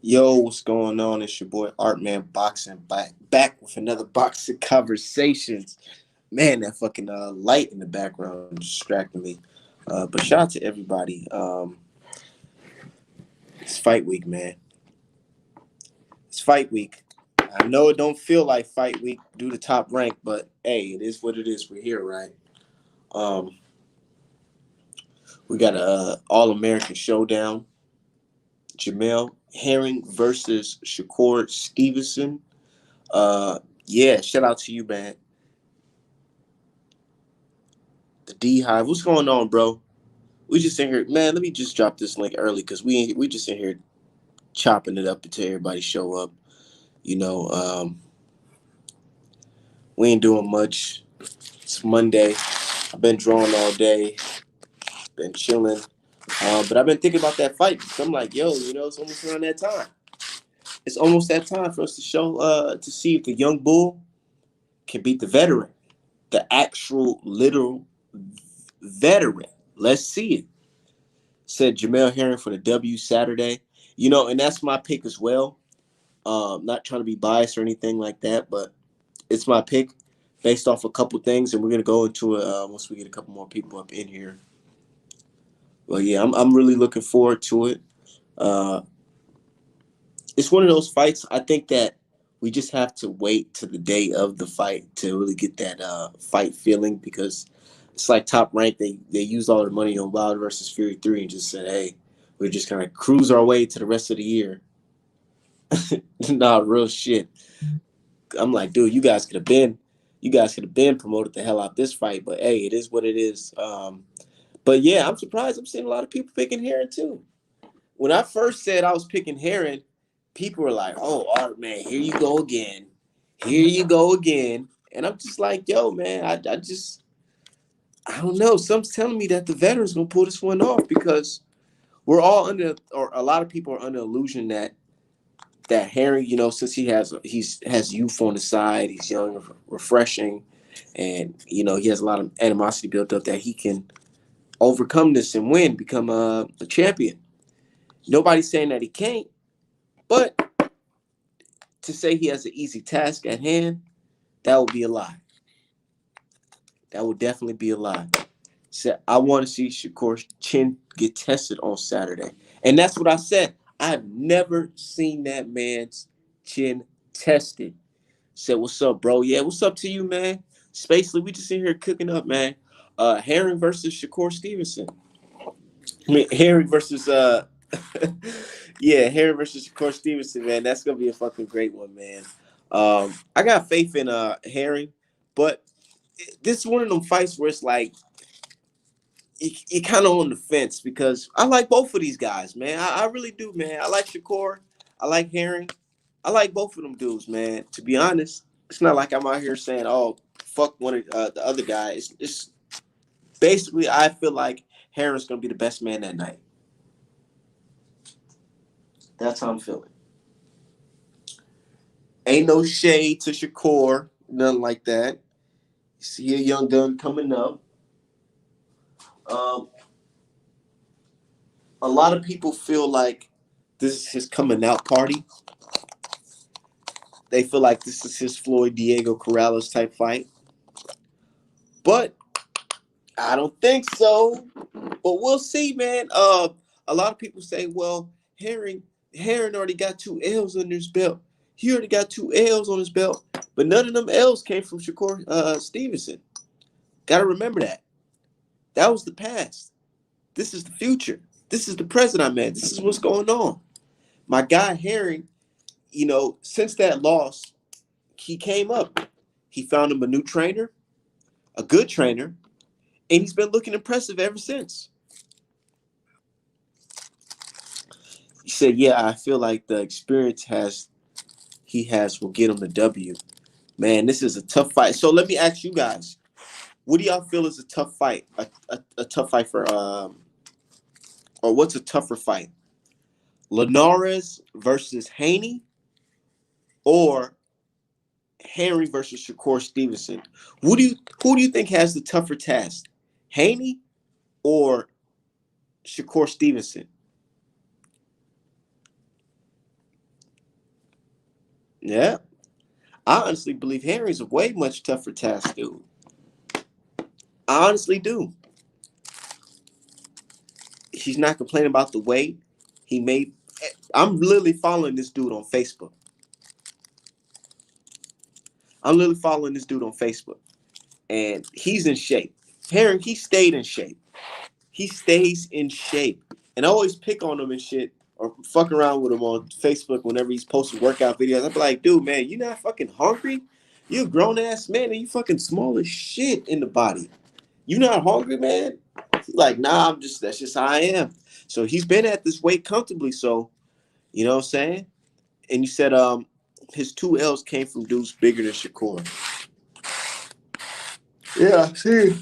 Yo, what's going on? It's your boy Artman Boxing back with another boxing conversations. Man, that fucking light in the background distracted me. But shout out to everybody. It's fight week, man. It's fight week. I know it don't feel like fight week due to top rank, but hey, it is what it is. We're here, right? Um, we got a All American showdown. Jamel Herring versus Shakur Stevenson. Yeah, shout out to you, man. The D Hive. What's going on, bro? We just in here, man. Let me just drop this link early because we just in here chopping it up until everybody show up. You know, we ain't doing much. It's Monday. I've been drawing all day, been chilling. But I've been thinking about that fight because I'm like, yo, it's almost around that time. It's almost that time for us to show, to see if the young bull can beat the veteran, the actual literal veteran. Let's see it. Said Jamel Herring for the W Saturday. And that's my pick as well. Not trying to be biased or anything like that, but it's my pick based off a couple things, and we're gonna go into it once we get a couple more people up in here. Well, yeah, I'm really looking forward to it. Uh, it's one of those fights. I think that we just have to wait to the day of the fight to really get that fight feeling because it's like Top Rank. They used all their money on Wilder versus Fury 3 and just said, hey, we're just gonna cruise our way to the rest of the year. Nah, real shit. I'm like, dude, you guys could have been promoted the hell out this fight, but hey, it is what it is. But yeah, I'm surprised. I'm seeing a lot of people picking Heron too. When I first said I was picking Heron, people were like, "Oh, Art man, here you go again, here you go again," and I'm just like, "Yo, man, I don't know. Something's telling me that the veterans gonna pull this one off because we're all under, or a lot of people are under illusion that Harry, since he has youth on the side, he's young, refreshing, and he has a lot of animosity built up that he can overcome this and win, become a champion. Nobody's saying that he can't, but to say he has an easy task at hand, that would be a lie. That would definitely be a lie. So I want to see Shakur's chin get tested on Saturday, and that's what I said. I've never seen that man's chin tested. Said, what's up, bro? Yeah, what's up to you, man? Spacely, we just in here cooking up, man. Herring versus Shakur Stevenson. I mean, Herring versus yeah, Herring versus Shakur Stevenson, man. That's gonna be a fucking great one, man. I got faith in Herring, but this is one of them fights where it's like you kind of on the fence because I like both of these guys, man. I really do, man. I like Shakur. I like Herring. I like both of them dudes, man. To be honest, it's not like I'm out here saying, "Oh, fuck one of the other guy." It's basically I feel like Herring's gonna be the best man that night. That's how I'm feeling. Ain't no shade to Shakur, nothing like that. You see a young gun coming up. Um, a lot of people feel like this is his coming out party. They feel like this is his Floyd Diego Corrales type fight. But I don't think so. But we'll see, man. A lot of people say, well, Herring already got two L's under his belt. He already got two L's on his belt. But none of them L's came from Shakur Stevenson. Gotta remember that. That was the past. This is the future. This is the present I'm at. This is what's going on. My guy Herring, since that loss, he came up. He found him a new trainer, a good trainer, and he's been looking impressive ever since. He said, "Yeah, I feel like the experience he has will get him the W." Man, this is a tough fight. So let me ask you guys, what do y'all feel is a tough fight? A tough fight for or what's a tougher fight? Linares versus Haney or Henry versus Shakur Stevenson? Who do you think has the tougher task? Haney or Shakur Stevenson? Yeah. I honestly believe Henry's a way much tougher task, dude. I honestly do. He's not complaining about the weight he made. I'm literally following this dude on Facebook. I'm literally following this dude on Facebook, and he's in shape. Herring, he stayed in shape. He stays in shape, and I always pick on him and shit, or fuck around with him on Facebook whenever he's posting workout videos. I'm like, dude, man, you not fucking hungry? You a grown ass man, and you fucking small as shit in the body. You not hungry, man? He's like, nah, that's just how I am. So he's been at this weight comfortably. So, you know what I'm saying? And you said his two L's came from dudes bigger than Shakur. Yeah, I see.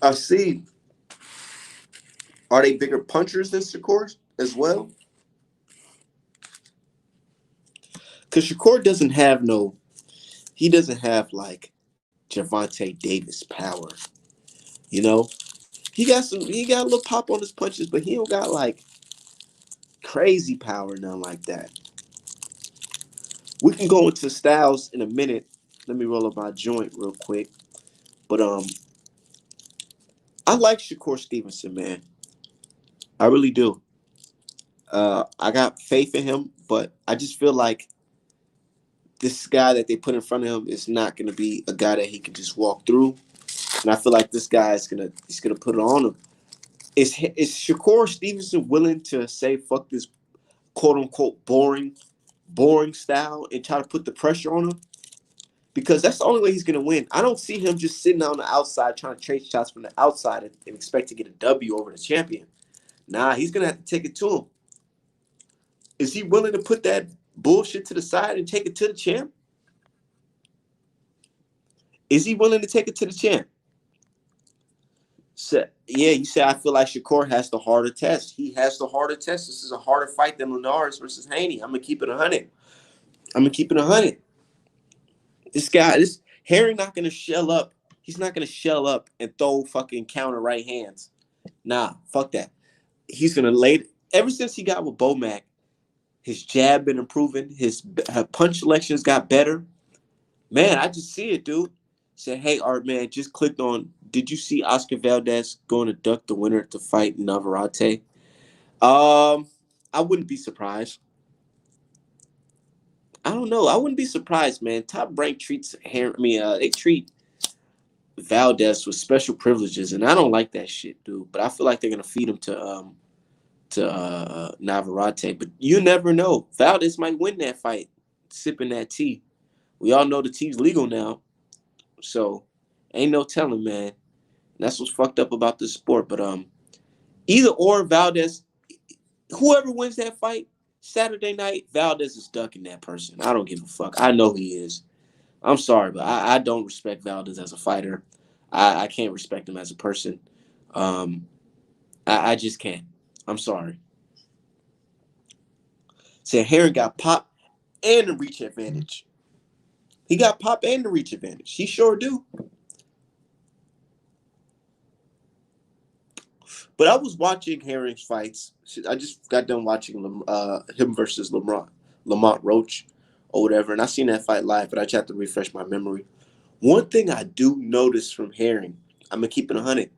I see. Are they bigger punchers than Shakur as well? Because Shakur doesn't have he doesn't have like Javante Davis power. You know, he got a little pop on his punches, but he don't got like crazy power, nothing like that. We can go into styles in a minute. Let me roll up my joint real quick. But I like Shakur Stevenson, man. I really do. I got faith in him, but I just feel like this guy that they put in front of him is not going to be a guy that he can just walk through. And I feel like this guy is he's gonna put it on him. Is Shakur Stevenson willing to say fuck this quote unquote boring style and try to put the pressure on him? Because that's the only way he's gonna win. I don't see him just sitting on the outside trying to trade shots from the outside and expect to get a W over the champion. Nah, he's gonna have to take it to him. Is he willing to put that bullshit to the side and take it to the champ? Is he willing to take it to the champ? So, yeah, you say I feel like Shakur has the harder test. He has the harder test. This is a harder fight than Linares versus Haney. I'm gonna keep it 100. I'm gonna keep it 100. This Harry not gonna shell up. He's not gonna shell up and throw fucking counter right hands. Nah, fuck that. He's gonna lay. Ever since he got with Bomac, his jab been improving. His punch selections got better. Man, I just see it, dude. Said, hey, Art, man, just clicked on. Did you see Oscar Valdez going to duck the winner to fight Navarrete? I wouldn't be surprised. I don't know. I wouldn't be surprised, man. Top Rank treats they treat Valdez with special privileges, and I don't like that shit, dude. But I feel like they're gonna feed him to Navarrete. But you never know. Valdez might win that fight, sipping that tea. We all know the tea's legal now, so ain't no telling, man. And that's what's fucked up about this sport. But either or, Valdez, whoever wins that fight Saturday night, Valdez is ducking that person. I don't give a fuck. I know he is. I'm sorry, but I don't respect Valdez as a fighter. I can't respect him as a person. Um, I just can't. I'm sorry. Say Herring got pop and the reach advantage. He got pop and the reach advantage. He sure do. But I was watching Herring's fights. I just got done watching him versus Lamont Roach or whatever, and I seen that fight live, but I just have to refresh my memory. One thing I do notice from Herring, I'm gonna keep it 100.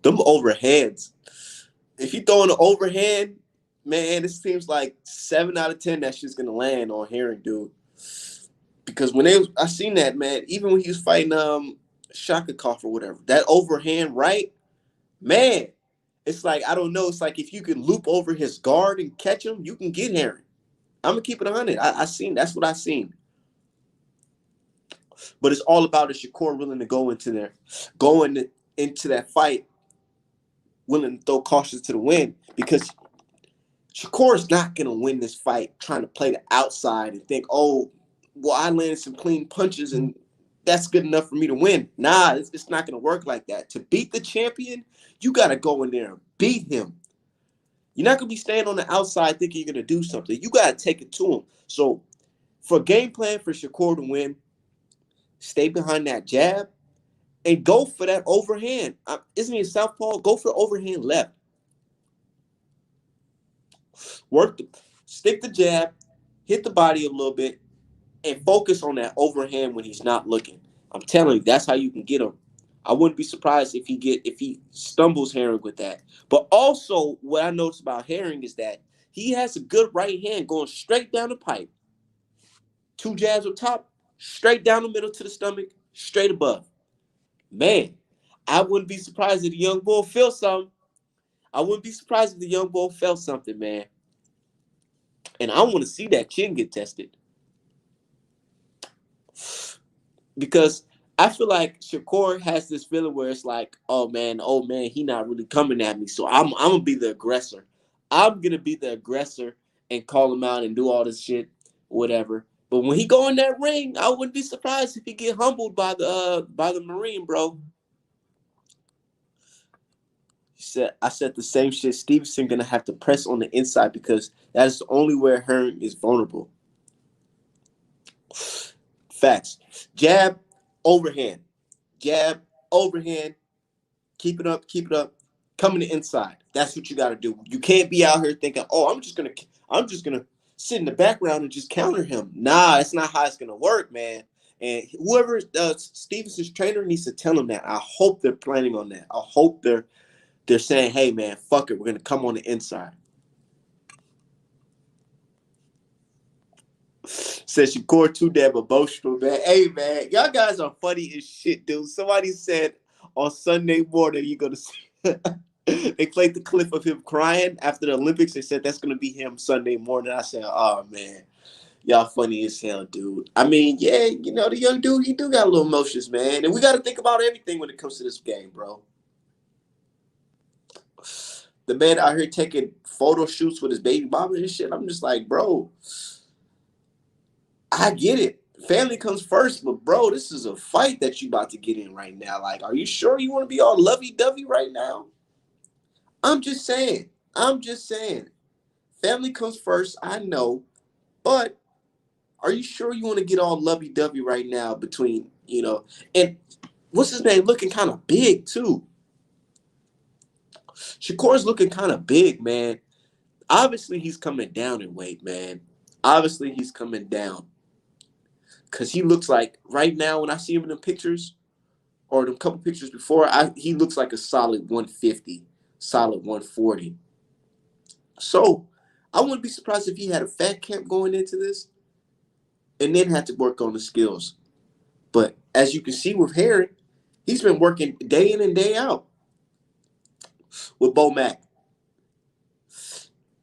Them overheads. If he throwing an overhead, man, it seems like 7 out of 10 that shit's gonna land on Herring, dude. Because I seen that, man, even when he was fighting Shakakoff or whatever, that overhand right, man, it's like I don't know. It's like if you can loop over his guard and catch him, you can get Herring. I'm gonna keep it 100. I seen that's what I seen. But it's all about is Shakur willing to going into that fight, willing to throw caution to the wind because Shakur is not gonna win this fight trying to play the outside and think, oh, well, I landed some clean punches and that's good enough for me to win. Nah, it's not gonna work like that. To beat the champion, you gotta go in there and beat him. You're not gonna be staying on the outside thinking you're gonna do something. You gotta take it to him. So, for game plan for Shakur to win, stay behind that jab and go for that overhand. Isn't he a southpaw? Go for overhand left. Work the Stick the jab, hit the body a little bit, and focus on that overhand when he's not looking. I'm telling you, that's how you can get him. I wouldn't be surprised if he stumbles Herring with that. But also, what I noticed about Herring is that he has a good right hand going straight down the pipe. Two jabs up top, straight down the middle to the stomach, straight above. Man, I wouldn't be surprised if the young bull felt something. I wouldn't be surprised if the young bull felt something, man. And I want to see that chin get tested. Because I feel like Shakur has this feeling where it's like, oh man, he not really coming at me. So I'm gonna be the aggressor. I'm gonna be the aggressor and call him out and do all this shit, whatever. But when he go in that ring, I wouldn't be surprised if he get humbled by the Marine, bro. I said the same shit. Stevenson gonna have to press on the inside because that is the only where Hearn is vulnerable. Facts. Jab, overhand. Jab, overhand. Keep it up, keep it up. Coming to inside. That's what you got to do. You can't be out here thinking, "Oh, I'm just gonna sit in the background and just counter him." Nah, that's not how it's gonna work, man. And whoever Stevenson's trainer needs to tell him that. I hope they're planning on that. I hope they're saying, "Hey, man, fuck it, we're gonna come on the inside." Says Shakur too damn emotional, man. Hey, man, y'all guys are funny as shit, dude. Somebody said on Sunday morning you're gonna see. They played the clip of him crying after the Olympics. They said that's gonna be him Sunday morning. I said, "Oh man, y'all funny as hell, dude." I mean, yeah, the young dude, he do got a little emotions, man, and we got to think about everything when it comes to this game, bro. The man out here taking photo shoots with his baby mama and shit. I'm just like, bro, I get it. Family comes first, but bro, this is a fight that you about to get in right now. Like, are you sure you want to be all lovey-dovey right now? I'm just saying. I'm just saying. Family comes first, I know, but are you sure you want to get all lovey-dovey right now and what's his name looking kind of big too? Shakur's looking kind of big, man. Obviously, he's coming down in weight, man. Obviously, he's coming down. Because he looks like, right now, when I see him in the pictures, or the couple pictures before, he looks like a solid 150, solid 140. So, I wouldn't be surprised if he had a fat camp going into this and then had to work on the skills. But as you can see with Herring, he's been working day in and day out with Bo Mack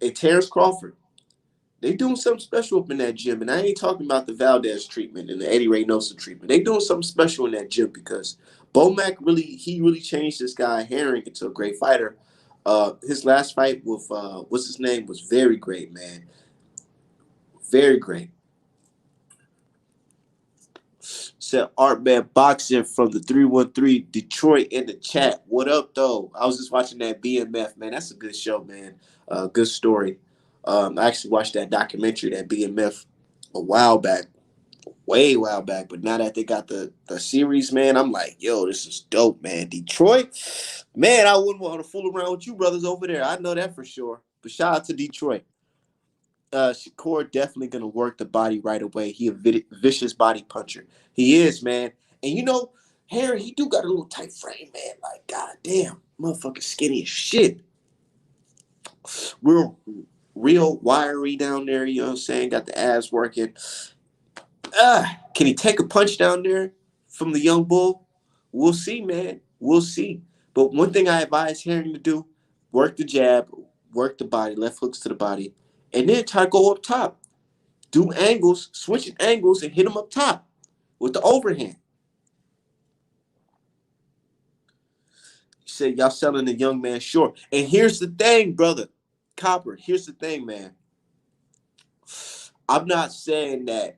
and Terrence Crawford. They doing something special up in that gym, and I ain't talking about the Valdez treatment and the Eddie Reynoso treatment. They doing something special in that gym because Bo Mack really changed this guy Herring into a great fighter. His last fight with what's his name was very great, man. Very great. Said Art Man Boxing from the 313 Detroit in the chat. What up, though? I was just watching that BMF, man. That's a good show, man. Good story. I actually watched that documentary, that BMF, a while back, way while back. But now that they got the series, man, I'm like, yo, this is dope, man. Detroit, man, I wouldn't want to fool around with you brothers over there. I know that for sure. But shout out to Detroit. Shakur definitely gonna work the body right away. He a vicious body puncher. He is, man. And Harry, he do got a little tight frame, man. Like, god damn, motherfucker skinny as shit. Real wiry down there, you know what I'm saying? Got the abs working. Can he take a punch down there from the young bull? We'll see, man. We'll see. But one thing I advise Herring to do, work the jab, work the body, left hooks to the body, and then try to go up top. Do angles, switching angles, and hit him up top with the overhand. He said, y'all selling the young man short. And here's the thing, brother. Copper, here's the thing, man. I'm not saying that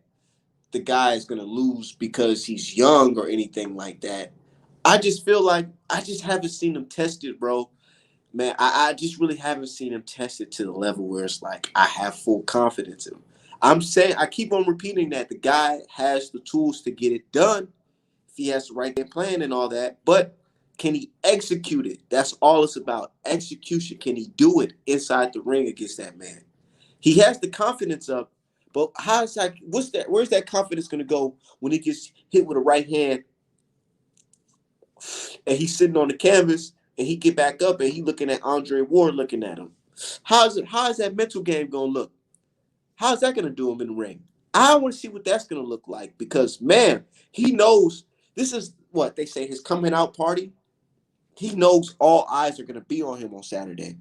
the guy is going to lose because he's young or anything like that. I just feel like I just haven't seen him tested, bro. Man, I just really haven't seen him tested to the level where it's like I have full confidence in him. I'm saying, I keep on repeating that the guy has the tools to get it done if he has the right game plan and all that. But can he execute it? That's all it's about. Execution. Can he do it inside the ring against that man? He has the confidence up, but how's that? What's that? Where's that confidence gonna go when he gets hit with a right hand and he's sitting on the canvas and he get back up and he looking at Andre Ward looking at him? How's it? How is that mental game gonna look? How's that gonna do him in the ring? I want to see what that's gonna look like because man, he knows this is what they say his coming out party. He knows all eyes are gonna be on him on Saturday.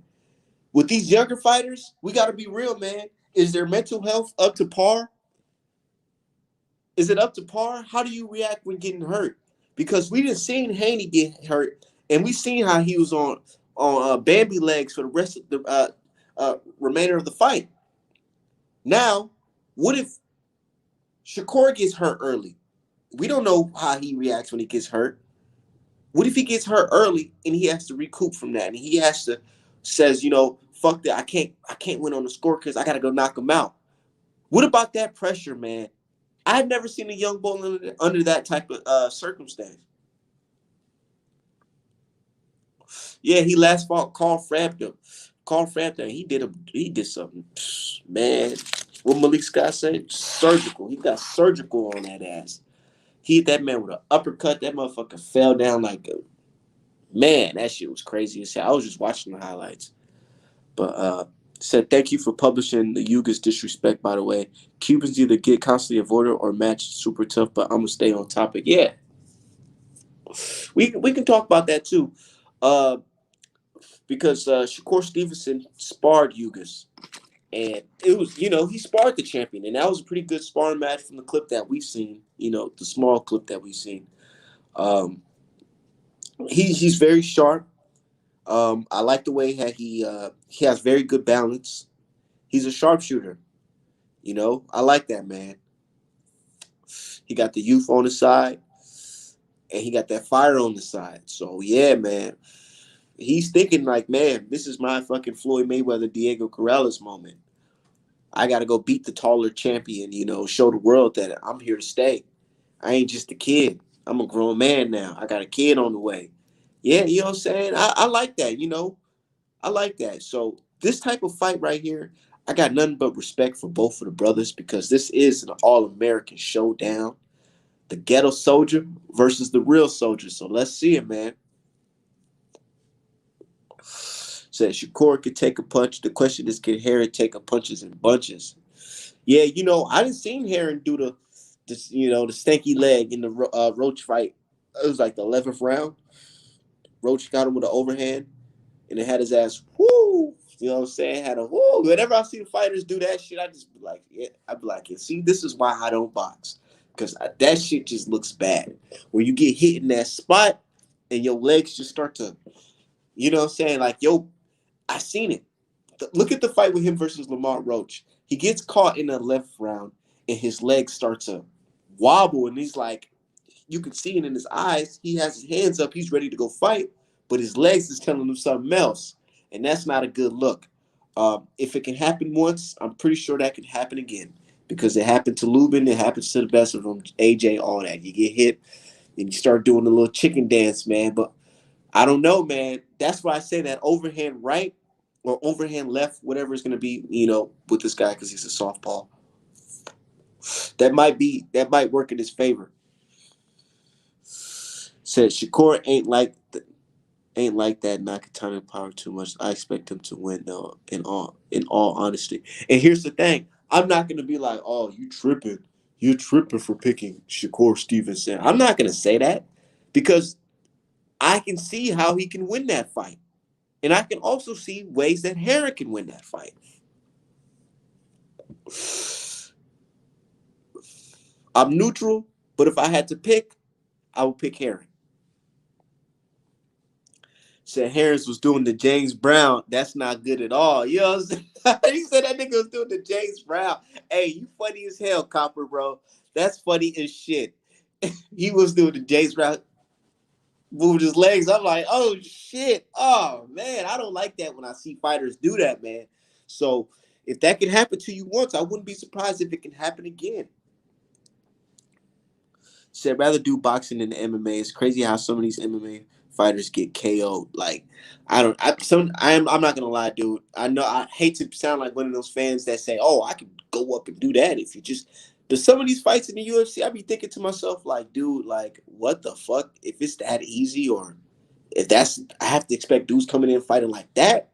With these younger fighters, we got to be real, man. Is their mental health up to par? Is it up to par? How do you react when getting hurt? Because we didn't seen Haney get hurt, and we seen how he was on Bambi legs for the rest of the remainder of the fight. Now, what if Shakur gets hurt early? We don't know how he reacts when he gets hurt. What if he gets hurt early and he has to recoup from that, and he has to says, fuck that, I can't win on the score because I gotta go knock him out. What about that pressure, man? I've never seen a young bull under that type of circumstance. Yeah, he last fought Carl Frampton. Carl Frampton, he did something, man. What Malik Scott said, surgical. He got surgical on that ass. He hit that man with an uppercut. That motherfucker fell down like a man. That shit was crazy as hell. I was just watching the highlights. But said thank you for publishing the Yuga's disrespect. By the way, Cubans either get constantly avoided or match super tough. But I'm gonna stay on topic. Yeah, we can talk about that too, because Shakur Stevenson sparred Yugas, and it was he sparred the champion, and that was a pretty good sparring match from the clip that we've seen. The small clip that we've seen. He's very sharp. I like the way that he has very good balance. He's a sharpshooter. I like that, man. He got the youth on the side, and he got that fire on the side. So yeah, man. He's thinking like, man, this is my fucking Floyd Mayweather, Diego Corrales moment. I got to go beat the taller champion. Show the world that I'm here to stay. I ain't just a kid. I'm a grown man now. I got a kid on the way. Yeah, you know what I'm saying? I like that, I like that. So this type of fight right here, I got nothing but respect for both of the brothers because this is an all-American showdown. The ghetto soldier versus the real soldier. So let's see it, man. Said Shakur could take a punch. The question is, can Heron take a punches in bunches? Yeah, I didn't seen Heron do the stanky leg in the Roach fight. It was like the 11th round. Roach got him with an overhand, and it had his ass, whoo, you know what I'm saying? Had a whoo. Whenever I see the fighters do that shit, I just be like, yeah, I'd be like, yeah, see, this is why I don't box. Because that shit just looks bad. Where you get hit in that spot, and your legs just start to, you know what I'm saying? Like, yo, I seen it. Look at the fight with him versus Lamar Roach. He gets caught in the 11th round, and his legs start to wobble, and he's like, you can see it in his eyes. He has his hands up. He's ready to go fight, but his legs is telling him something else, and that's not a good look. If it can happen once, I'm pretty sure that can happen again because it happened to Lubin. It happens to the best of them. AJ, all that. You get hit, and you start doing a little chicken dance, man. But I don't know, man. That's why I say that overhand right or overhand left, whatever it's going to be, with this guy because he's a softball. That might work in his favor. Said Shakur ain't like that Nakatani power too much. I expect him to win though. In all honesty, and here's the thing: I'm not gonna be like, "Oh, you're tripping for picking Shakur Stevenson." I'm not gonna say that because I can see how he can win that fight, and I can also see ways that Herrick can win that fight. I'm neutral, but if I had to pick, I would pick Herrick. Said Harris was doing the James Brown. That's not good at all. You know what I'm saying? He said that nigga was doing the James Brown. Hey, you funny as hell, Copper, bro. That's funny as shit. He was doing the James Brown, moved his legs. I'm like, oh shit. Oh man, I don't like that when I see fighters do that, man. So if that can happen to you once, I wouldn't be surprised if it can happen again. Said rather do boxing than MMA. It's crazy how some of these MMA fighters get KO'd. Like I'm not gonna lie, dude. I know I hate to sound like one of those fans that say, "Oh, I could go up and do that if you just." There's some of these fights in the UFC, I be thinking to myself, like, dude, like, what the fuck? If it's that easy, or if that's, I have to expect dudes coming in fighting like that.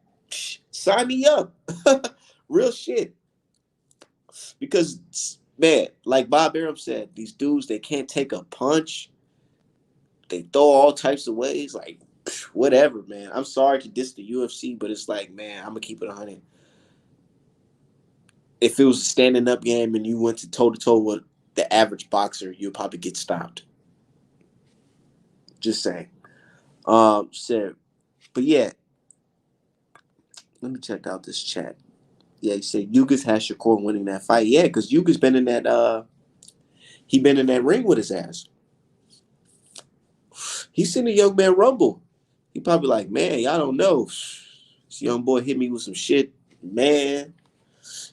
Sign me up. Real shit. Because man, like Bob Arum said, these dudes, they can't take a punch. They throw all types of ways. Like, whatever, man. I'm sorry to diss the UFC, but it's like, man, I'm gonna keep it 100. If it was a standing up game and you went to toe to toe with the average boxer, you'll probably get stopped. Just saying. So, but yeah, let me check out this chat. Yeah, you said Yugas has Shakur winning that fight. Yeah, because Yugas been in that he been in that ring with his ass. He's seen a young man rumble. He probably like, man, y'all don't know. This young boy hit me with some shit, man.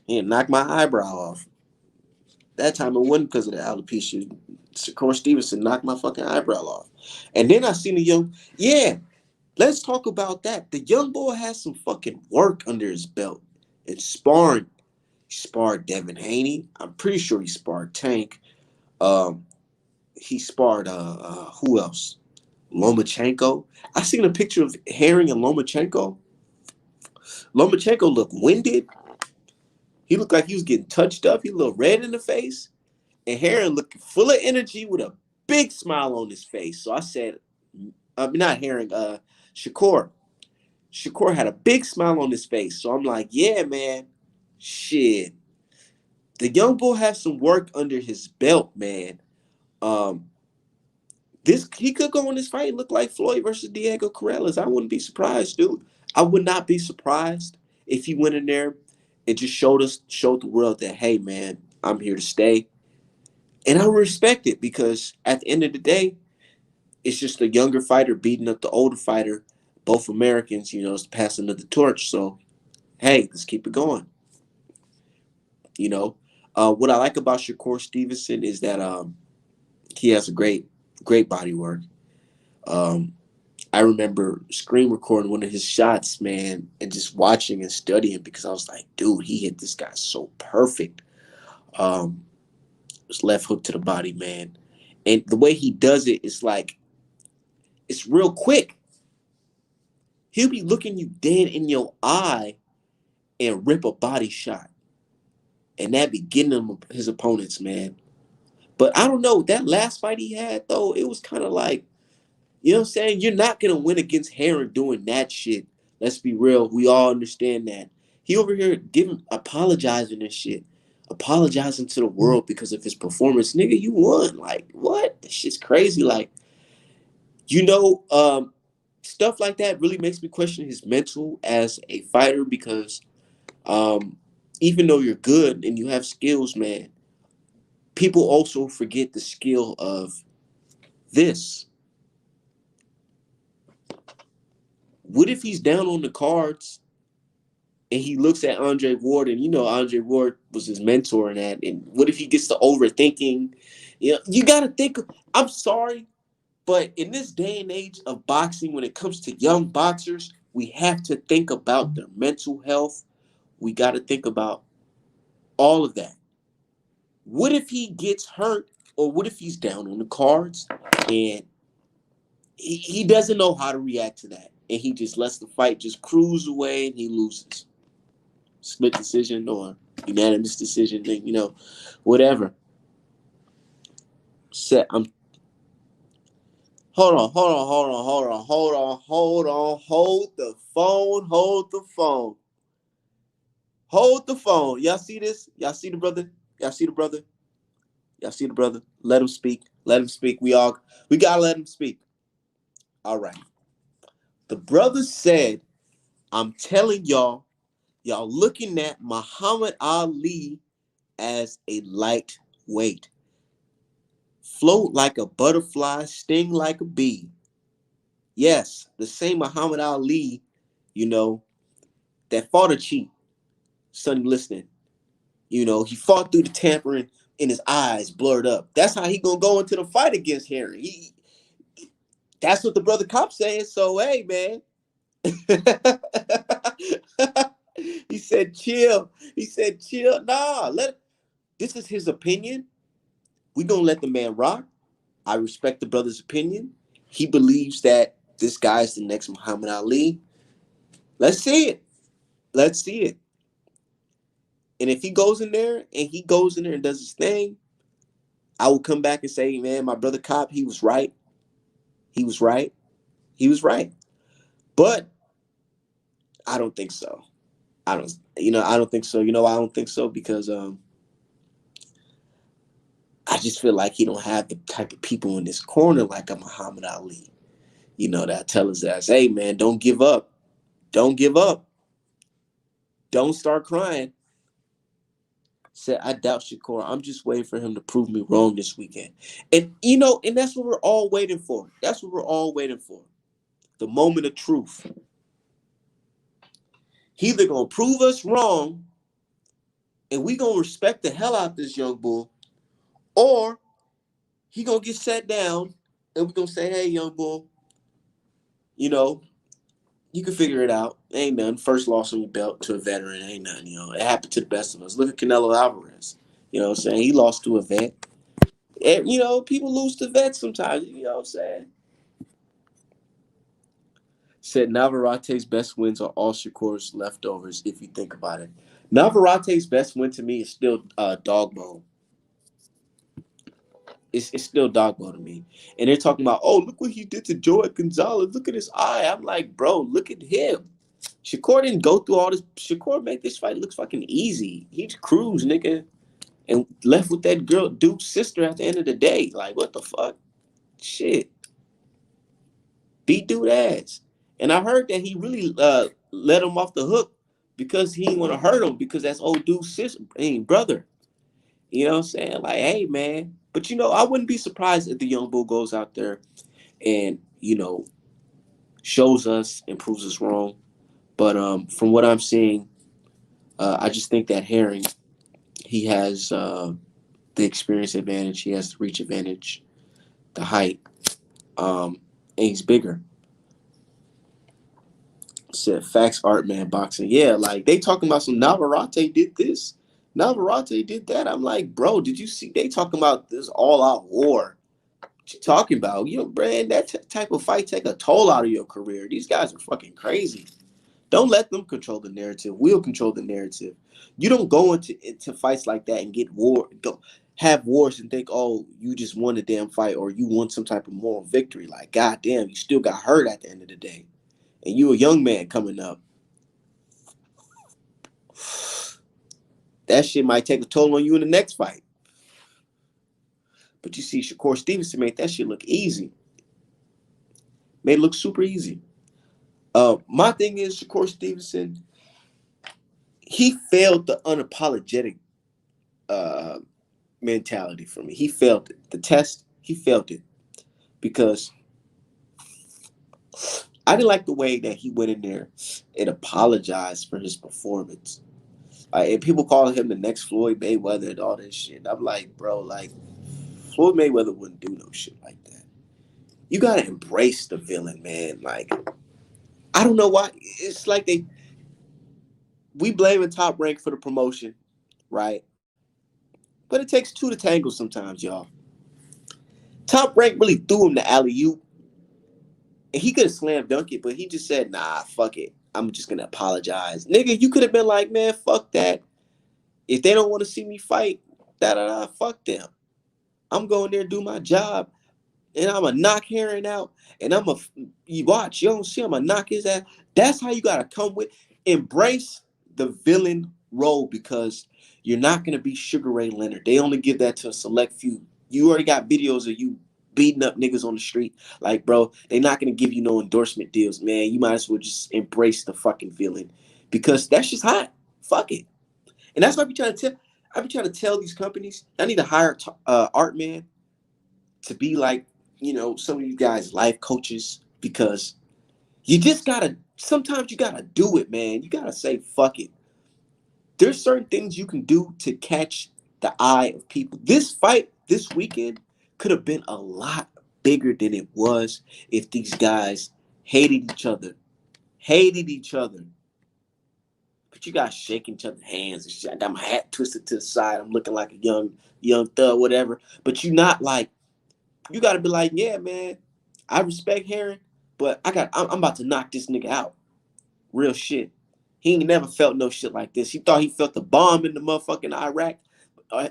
He knocked my eyebrow off. That time it wasn't because of the alopecia. Shakur Stevenson knocked my fucking eyebrow off. And then I seen a young, yeah, let's talk about that. The young boy has some fucking work under his belt. And sparring. He sparred Devin Haney. I'm pretty sure he sparred Tank. Um, he sparred who else? Lomachenko. I seen a picture of Herring and Lomachenko. Lomachenko looked winded. He looked like he was getting touched up. He looked red in the face. And Herring looked full of energy with a big smile on his face. So I said, not Herring, Shakur. Shakur had a big smile on his face. So I'm like, yeah, man, shit. The young bull has some work under his belt, man. Um, this he could go in this fight and look like Floyd versus Diego Corrales. I wouldn't be surprised, dude. I would not be surprised if he went in there and just showed the world that, hey, man, I'm here to stay. And I respect it because at the end of the day, it's just a younger fighter beating up the older fighter, both Americans, it's the passing of the torch. So, hey, let's keep it going. What I like about Shakur Stevenson is that he has a great body work. Um, I remember screen recording one of his shots, man, and just watching and studying because I was like, dude, he hit this guy so perfect. His left hook to the body, man. And the way he does it is like, it's real quick. He'll be looking you dead in your eye and rip a body shot. And that be getting him his opponents, man. But I don't know, that last fight he had, though, it was kind of like, you know what I'm saying? You're not going to win against Herring doing that shit. Let's be real. We all understand that. He over here apologizing and shit. Apologizing to the world because of his performance. Nigga, you won. Like, what? That shit's crazy. Like, stuff like that really makes me question his mental as a fighter because even though you're good and you have skills, man, people also forget the skill of this. What if he's down on the cards and he looks at Andre Ward and Andre Ward was his mentor in that, and what if he gets to overthinking? You got to think, I'm sorry, but in this day and age of boxing, when it comes to young boxers, we have to think about their mental health. We got to think about all of that. What if he gets hurt, or what if he's down on the cards and he doesn't know how to react to that, and he just lets the fight just cruise away and he loses? Split decision or unanimous decision, whatever. I'm hold on. Hold the phone. Y'all see this? Y'all see the brother? Y'all see the brother? Y'all see the brother? Let him speak. Let him speak. We gotta let him speak. All right. The brother said, I'm telling y'all looking at Muhammad Ali as a lightweight. Float like a butterfly, sting like a bee. Yes, the same Muhammad Ali, that fought a cheat. Sonny listening. He fought through the tampering in his eyes blurred up. That's how he gonna go into the fight against Harry. That's what the brother cop saying. So hey, man. He said chill. He said chill. Nah, this is his opinion. We gonna let the man rock. I respect the brother's opinion. He believes that this guy is the next Muhammad Ali. Let's see it. Let's see it. And if he goes in there and does his thing, I will come back and say, man, my brother cop, he was right. He was right. He was right. But I don't think so. I don't think so. You know, I don't think so because I just feel like he don't have the type of people in this corner like a Muhammad Ali. You know, that tell his ass, hey man, don't give up. Don't give up. Don't start crying. Said, I doubt Shakur. I'm just waiting for him to prove me wrong this weekend. And that's what we're all waiting for. That's what we're all waiting for. The moment of truth. He either gonna prove us wrong and we gonna respect the hell out of this young bull, or he gonna get sat down and we gonna say, hey, young bull, you know, you can figure it out. Ain't nothing. First loss on your belt to a veteran. Ain't nothing, It happened to the best of us. Look at Canelo Alvarez. You know what I'm saying? He lost to a vet. And, people lose to vets sometimes. You know what I'm saying? Said Navarrete's best wins are all Shakur's leftovers, if you think about it. Navarrete's best win to me is still dog bone. It's still dog bone to me. And they're talking about, oh, look what he did to Joey Gonzalez. Look at his eye. I'm like, bro, look at him. Shakur didn't go through all this. Shakur made this fight look fucking easy. He cruised, nigga, and left with that girl, Duke's sister, at the end of the day. Like, what the fuck? Shit. Beat dude ass. And I heard that he really let him off the hook because he didn't want to hurt him because that's old dude's sister, brother. You know what I'm saying? Like, hey, man. But, I wouldn't be surprised if the young bull goes out there and, shows us and proves us wrong. But from what I'm seeing, I just think that Herring, he has the experience advantage. He has the reach advantage, the height, and he's bigger. Said facts, art, man, boxing. Yeah, like they talking about some Navarrete did this, Navarrete did that. I'm like, bro, did you see? They talking about this all-out war. What you talking about? Brand, that type of fight take a toll out of your career. These guys are fucking crazy. Don't let them control the narrative. We'll control the narrative. You don't go into fights like that and have wars and think, oh, you just won a damn fight or you won some type of moral victory. Like, goddamn, you still got hurt at the end of the day. And you a young man coming up. That shit might take a toll on you in the next fight. But you see, Shakur Stevenson made that shit look easy. Made it look super easy. My thing is, Shakur Stevenson, he failed the unapologetic mentality for me. He failed it. The test, he failed it. Because I didn't like the way that he went in there and apologized for his performance. And people call him the next Floyd Mayweather and all this shit. I'm like, bro, like, Floyd Mayweather wouldn't do no shit like that. You gotta embrace the villain, man. Like, I don't know why. It's like we blame Top Rank for the promotion, right? But it takes two to tango sometimes, y'all. Top Rank really threw him the alley-oop. And he could have slam dunked it, but he just said, nah, fuck it. I'm just gonna apologize. Nigga, you could have been like, man, fuck that. If they don't want to see me fight, fuck them. I'm going there to do my job. And I'm going to knock Herring out. And you watch, you don't see, I'm going to knock his ass. That's how you got to come with. Embrace the villain role because you're not going to be Sugar Ray Leonard. They only give that to a select few. You already got videos of you beating up niggas on the street. Like, bro, they're not going to give you no endorsement deals, man. You might as well just embrace the fucking villain because that's just hot. Fuck it. And that's what I be trying to tell these companies. I need to hire art man to be like, some of you guys life coaches because sometimes you gotta do it, man. You gotta say, fuck it. There's certain things you can do to catch the eye of people. This fight this weekend could have been a lot bigger than it was if these guys hated each other. Hated each other. But you guys shaking each other's hands and shit. I got my hat twisted to the side. I'm looking like a young thug, whatever. But you not like, you gotta be like, yeah, man, I respect Heron, but I'm about to knock this nigga out. Real shit. He ain't never felt no shit like this. He thought he felt the bomb in the motherfucking Iraq,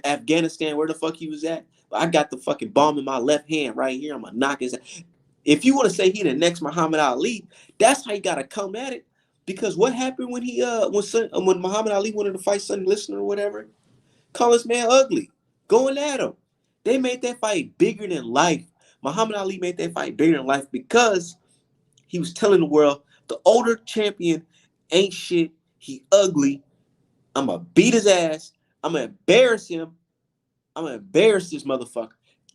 Afghanistan, where the fuck he was at. But I got the fucking bomb in my left hand right here. I'm gonna knock his ass. If you want to say he the next Muhammad Ali, that's how you gotta come at it. Because what happened when when Muhammad Ali wanted to fight Sonny Liston or whatever? Call this man ugly, going at him. They made that fight bigger than life. Muhammad Ali made that fight bigger than life because he was telling the world the older champion ain't shit. He ugly. I'm gonna beat his ass. I'm gonna embarrass him. I'm gonna embarrass this motherfucker.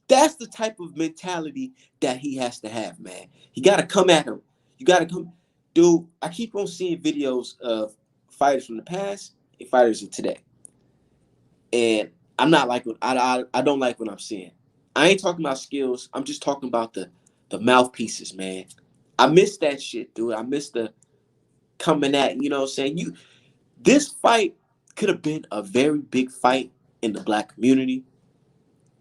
That's the type of mentality that he has to have, man. You gotta come at him. You gotta come, dude. I keep on seeing videos of fighters from the past and fighters of today, and I'm not like I don't like what I'm seeing. I ain't talking about skills. I'm just talking about the mouthpieces, man. I miss that shit, dude. I miss the coming at, you know what I'm saying? This fight could have been a very big fight in the black community.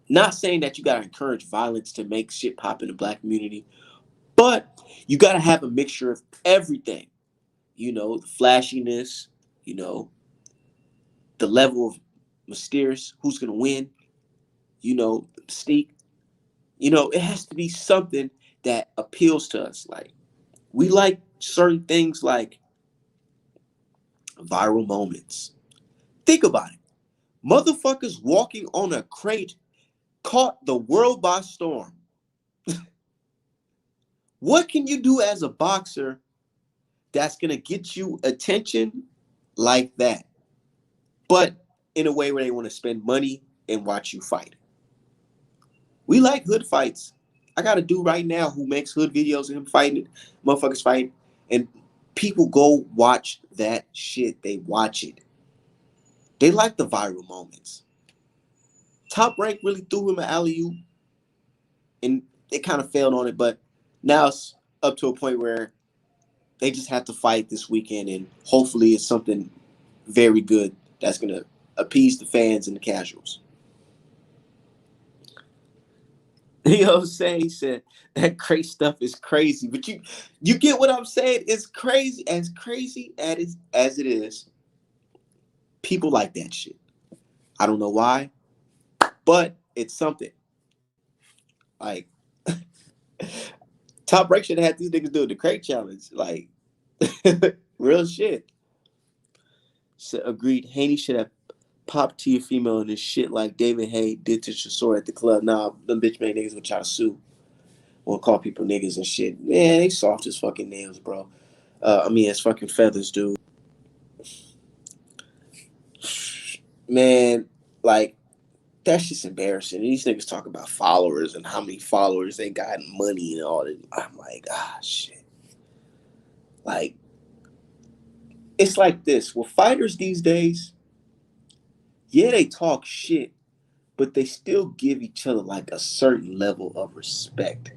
Not saying that you gotta encourage violence to make shit pop in the black community, but you gotta have a mixture of everything. You know, the flashiness, you know, the level of mysterious, who's gonna win, you know, the mystique. You know, it has to be something that appeals to us. Like, we like certain things like viral moments. Think about it. Motherfuckers walking on a crate caught the world by storm. What can you do as a boxer that's going to get you attention like that? But in a way where they want to spend money and watch you fight. We like hood fights. I got a dude right now who makes hood videos of him fighting, motherfuckers fighting, and people go watch that shit. They watch it. They like the viral moments. Top Rank really threw him an alley-oop, and they kind of failed on it, but now it's up to a point where they just have to fight this weekend, and hopefully it's something very good that's going to appease the fans and the casuals. You know what I'm saying? He said that crate stuff is crazy, but you get what I'm saying? It's crazy as it is. People like that shit. I don't know why, but it's something. Like, Top Rank should have had these niggas doing the crate challenge. Like, real shit. So agreed. Haney should have popped to your female in this shit like David Hay did to Chisora at the club. Nah, them bitch made niggas would try to sue. Or call people niggas and shit. Man, they soft as fucking nails, bro. As fucking feathers, dude. Man, like, that's just embarrassing. These niggas talk about followers and how many followers they got and money and all that. I'm like, shit. Like, it's like this. With fighters these days, yeah, they talk shit, but they still give each other like a certain level of respect.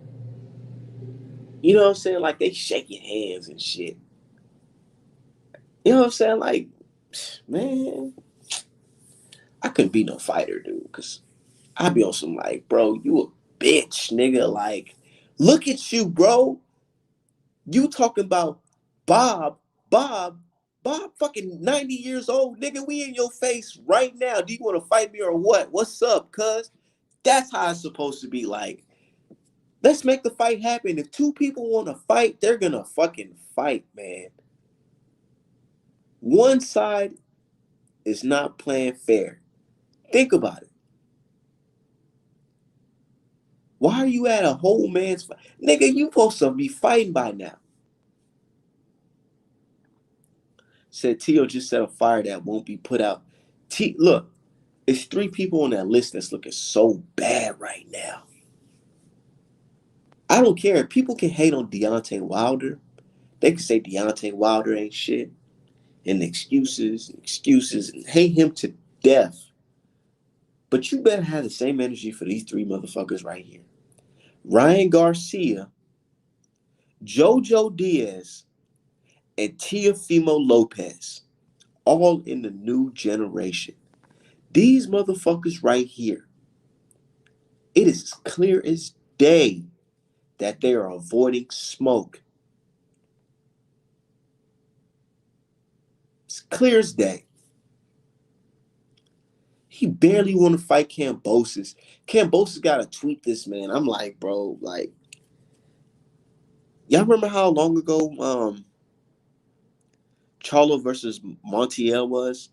You know what I'm saying? Like, they shaking hands and shit. You know what I'm saying? Like, man, I couldn't be no fighter, dude, because I'd be on some like, bro, you a bitch, nigga. Like, look at you, bro. You talking about Bob, Bob, Bob fucking 90 years old, nigga. We in your face right now. Do you want to fight me or what? What's up, cuz? That's how it's supposed to be. Like, let's make the fight happen. If two people want to fight, they're going to fucking fight, man. One side is not playing fair. Think about it. Why are you at a whole man's fight? Nigga, you supposed to be fighting by now. Said Tio just set a fire that won't be put out. Look, it's 3 people on that list that's looking so bad right now. I don't care. People can hate on Deontay Wilder. They can say Deontay Wilder ain't shit. And excuses, and hate him to death. But you better have the same energy for these 3 motherfuckers right here. Ryan Garcia, JoJo Diaz, and Teofimo Lopez, all in the new generation. These motherfuckers right here, it is clear as day that they are avoiding smoke. It's clear as day. He barely want to fight Kambosos. Kambosos got to tweet this man. I'm like, bro, like, y'all remember how long ago Charlo versus Montiel was?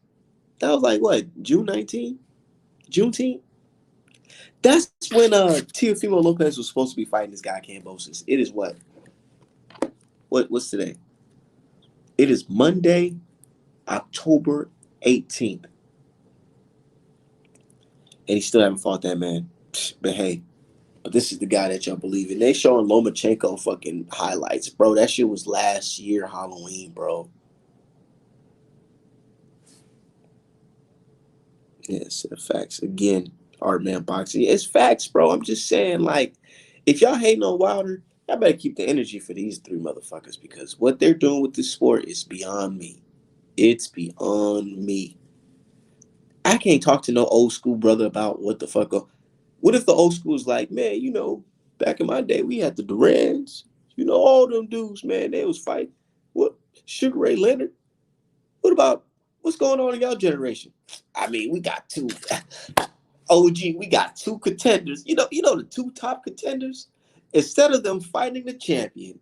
That was like what, June 19th? Juneteenth? That's when Teofimo Lopez was supposed to be fighting this guy Kambosos. It is what? What's today? It is Monday, October 18th. And he still haven't fought that man. But hey, but this is the guy that y'all believe in. They showing Lomachenko fucking highlights, bro. That shit was last year Halloween, bro. Yes, facts. Again, Art Man Boxing. It's facts, bro. I'm just saying, like, if y'all hating on Wilder, y'all better keep the energy for these three motherfuckers because what they're doing with this sport is beyond me. It's beyond me. I can't talk to no old school brother about what the fuck. What if the old school is like, man, back in my day, we had the Durans. All them dudes, man, they was fighting. What? Sugar Ray Leonard? What about what's going on in y'all generation? I mean, we got two. OG, we got two contenders. The two top contenders. Instead of them fighting the champion,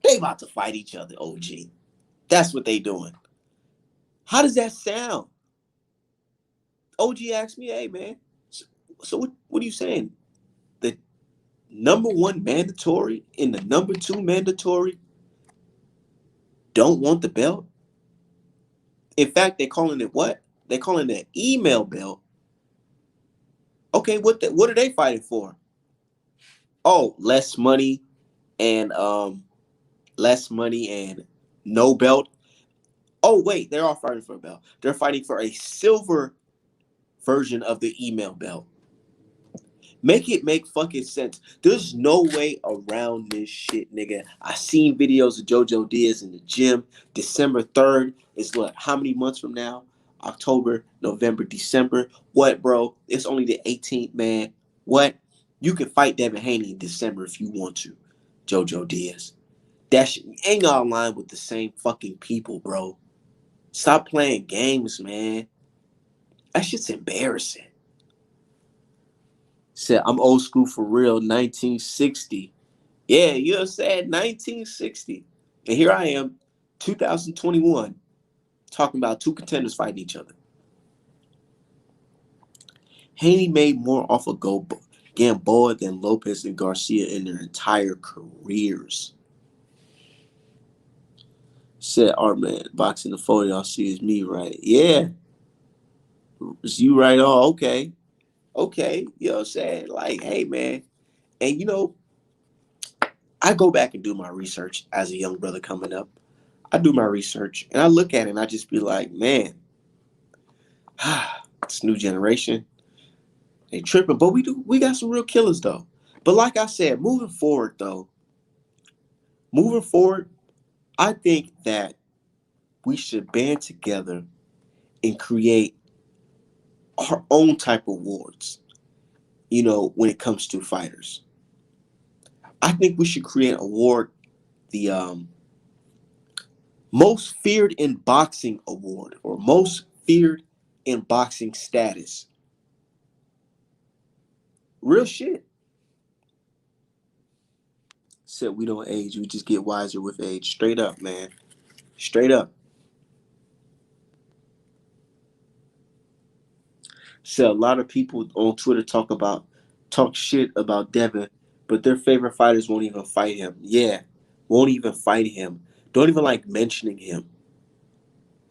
they about to fight each other. OG, that's what they doing. How does that sound? OG asked me, "Hey man, so what are you saying? The number one mandatory and the number two mandatory don't want the belt? In fact, they're calling it what? They're calling it an email belt. Okay, what are they fighting for? Oh, and less money and no belt. Oh wait, they're all fighting for a belt. They're fighting for a silver version of the email belt. Make it make fucking sense. There's no way around this shit, nigga. I seen videos of JoJo Diaz in the gym. December 3rd is what? How many months from now? October, November, December. What, bro? It's only the 18th, man. What? You can fight Devin Haney in December if you want to, JoJo Diaz. That shit ain't all line with the same fucking people, bro. Stop playing games, man. That shit's embarrassing. Said, I'm old school for real, 1960. Yeah, you know said 1960. And here I am, 2021, talking about two contenders fighting each other. Haney made more off of Gamboa than Lopez and Garcia in their entire careers. Said, Art Man, boxing the photo y'all see is me, right? Yeah. It's you right on. Okay. Okay. You know what I'm saying? Like, hey, man. And I go back and do my research as a young brother coming up. I do my research and I look at it and I just be like, man, this new generation, they tripping. But we got some real killers though. But like I said, moving forward, I think that we should band together and create our own type of awards, when it comes to fighters. I think we should create an award, the most feared in boxing award or most feared in boxing status. Real shit. Said we don't age, we just get wiser with age. Straight up, man. Straight up. So a lot of people on Twitter talk shit about Devin, but their favorite fighters won't even fight him. Yeah, won't even fight him. Don't even like mentioning him.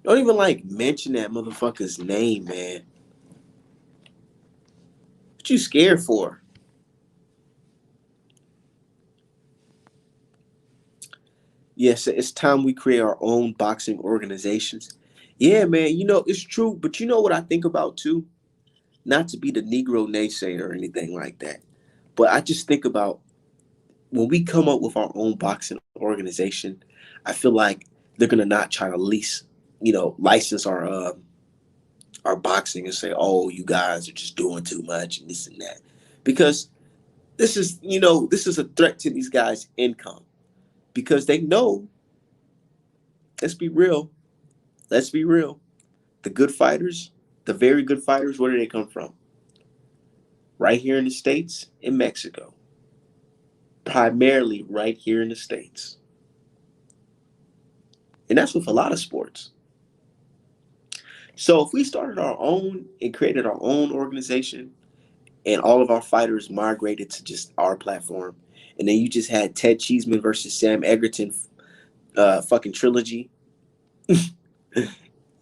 Don't even like mention that motherfucker's name, man. What you scared for? Yes, it's time we create our own boxing organizations. Yeah, man, it's true. But you know what I think about too? Not to be the Negro naysayer or anything like that. But I just think about when we come up with our own boxing organization, I feel like they're gonna not try to license our boxing and say, "Oh, you guys are just doing too much and this and that," because this is a threat to these guys' income because they know. Let's be real. Let's be real. The good fighters, the very good fighters, where do they come from? Right here in the States, in Mexico. Primarily right here in the States. And that's with a lot of sports. So if we started our own and created our own organization and all of our fighters migrated to just our platform, and then you just had Ted Cheeseman versus Sam Egerton fucking trilogy.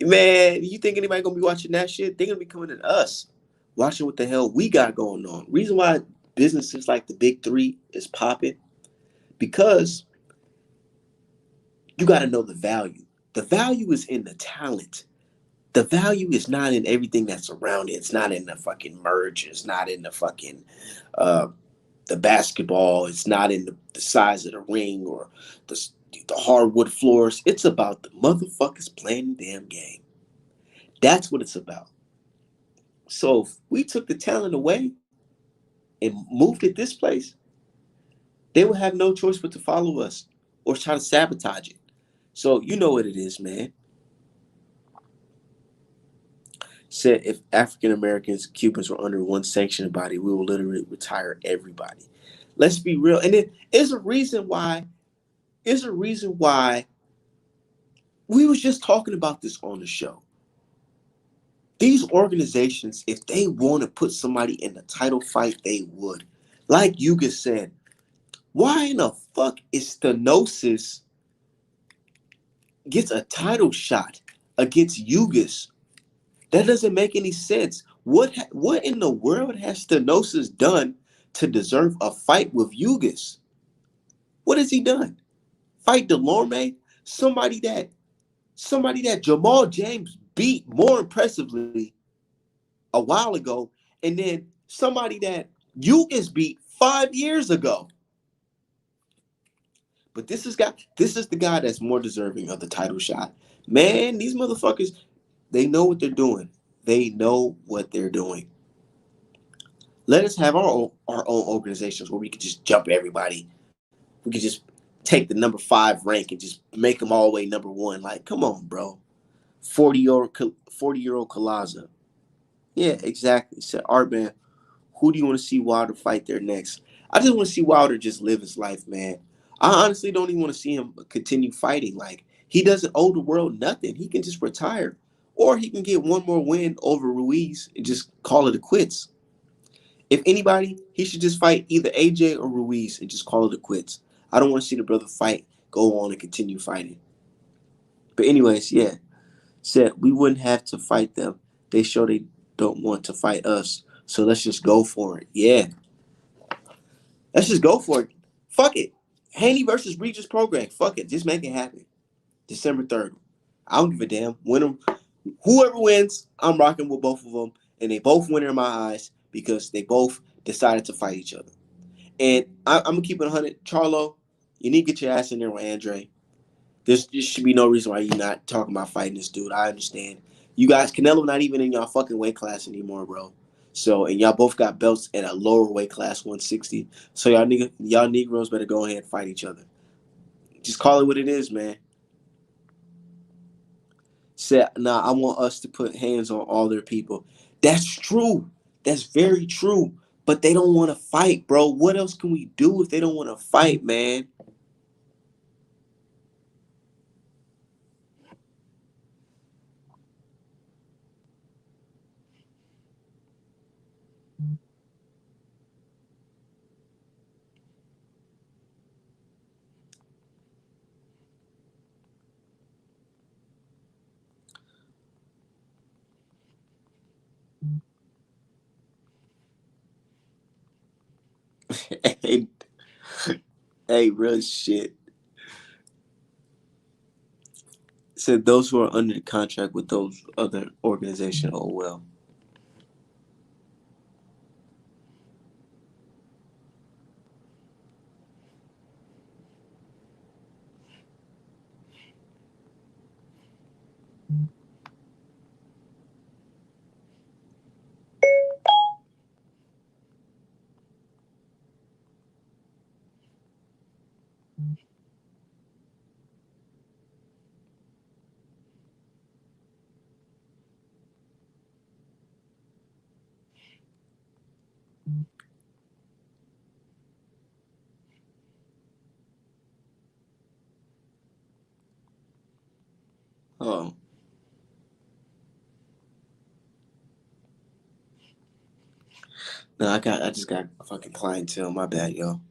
Man, you think anybody gonna be watching that shit? They gonna be coming to us, watching what the hell we got going on. Reason why businesses like the big three is popping, because you gotta know the value. The value is in the talent. The value is not in everything that's around it. It's not in the fucking merge. It's not in the fucking uh, the basketball. It's not in the size of the ring or the the hardwood floors. It's about the motherfuckers playing the damn game. That's what it's about. So if we took the talent away and moved it this place, they would have no choice but to follow us or try to sabotage it. So you know what it is, man. Said if African Americans, Cubans were under one sanctioned body, we will literally retire everybody. Let's be real. And it is a reason why, is a reason why we was just talking about this on the show. These organizations, if they want to put somebody in the title fight, they would. Like Yuga said, why in the fuck is Stenosis gets a title shot against Yugas? That doesn't make any sense. What in the world has Stenosis done to deserve a fight with Yugas? What has he done? Fight Delorme? Somebody that Jamal James beat more impressively a while ago, and then somebody that Yugas beat 5 years ago. But this is the guy that's more deserving of the title shot. Man, these motherfuckers, they know what they're doing. They know what they're doing. Let us have our own organizations where we could just jump everybody. We could just take the number 5 rank and just make them all the way number 1. Like, come on, bro. 40-year-old Kalaza. Yeah, exactly. Said Art man, who do you want to see Wilder fight there next? I just want to see Wilder just live his life, man. I honestly don't even want to see him continue fighting. Like, he doesn't owe the world nothing. He can just retire. Or he can get one more win over Ruiz and just call it a quits. If anybody, he should just fight either AJ or Ruiz and just call it a quits. I don't want to see the brother fight, go on and continue fighting. But anyways, yeah. Said we wouldn't have to fight them. They show they don't want to fight us. So let's just go for it. Yeah. Let's just go for it. Fuck it. Haney versus Regis Prograis. Fuck it. Just make it happen. December 3rd. I don't give a damn. Whoever wins, I'm rocking with both of them. And they both win in my eyes because they both decided to fight each other. And I'm going to keep it 100. Charlo, you need to get your ass in there with Andre. There should be no reason why you're not talking about fighting this dude. I understand. You guys, Canelo not even in y'all fucking weight class anymore, bro. So, and y'all both got belts at a lower weight class, 160. So y'all Negroes better go ahead and fight each other. Just call it what it is, man. Said, nah, I want us to put hands on all their people. That's true. That's very true. But they don't want to fight, bro. What else can we do if they don't want to fight, man? hey, hey, real shit. Said those who are under the contract with those other organizations, oh well. Oh. No, I just got fucking clientele. My bad, yo.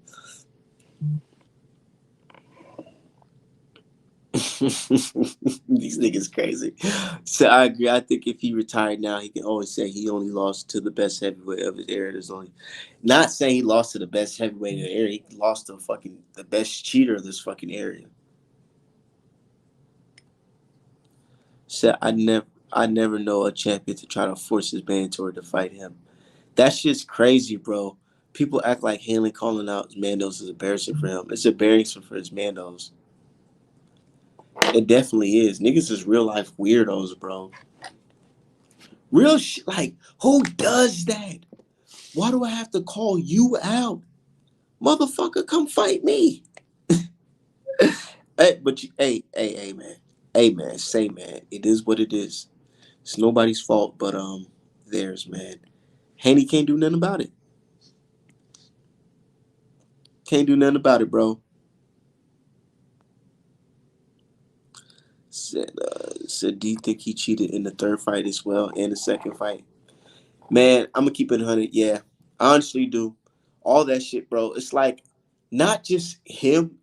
These niggas crazy. So I agree. I think if he retired now, he can always say he only lost to the best heavyweight of his era. There's only not saying he lost to the best heavyweight of the era. He lost to fucking the best cheater of this fucking area. So I never know a champion to try to force his mentor to fight him. That's just crazy, bro. People act like Hanley calling out Mandos is embarrassing for him. It's embarrassing for his Mandos. It definitely is. Niggas is real life weirdos, bro. Real shit. Like, who does that? Why do I have to call you out? Motherfucker, come fight me. Hey, but hey, man. Hey, man, say, man. It is what it is. It's nobody's fault but theirs, man. Haney can't do nothing about it. Can't do nothing about it, bro. Said, do you think he cheated in the third fight as well and the second fight? Man, I'm gonna keep it 100. Yeah, I honestly do. All that shit, bro. It's like not just him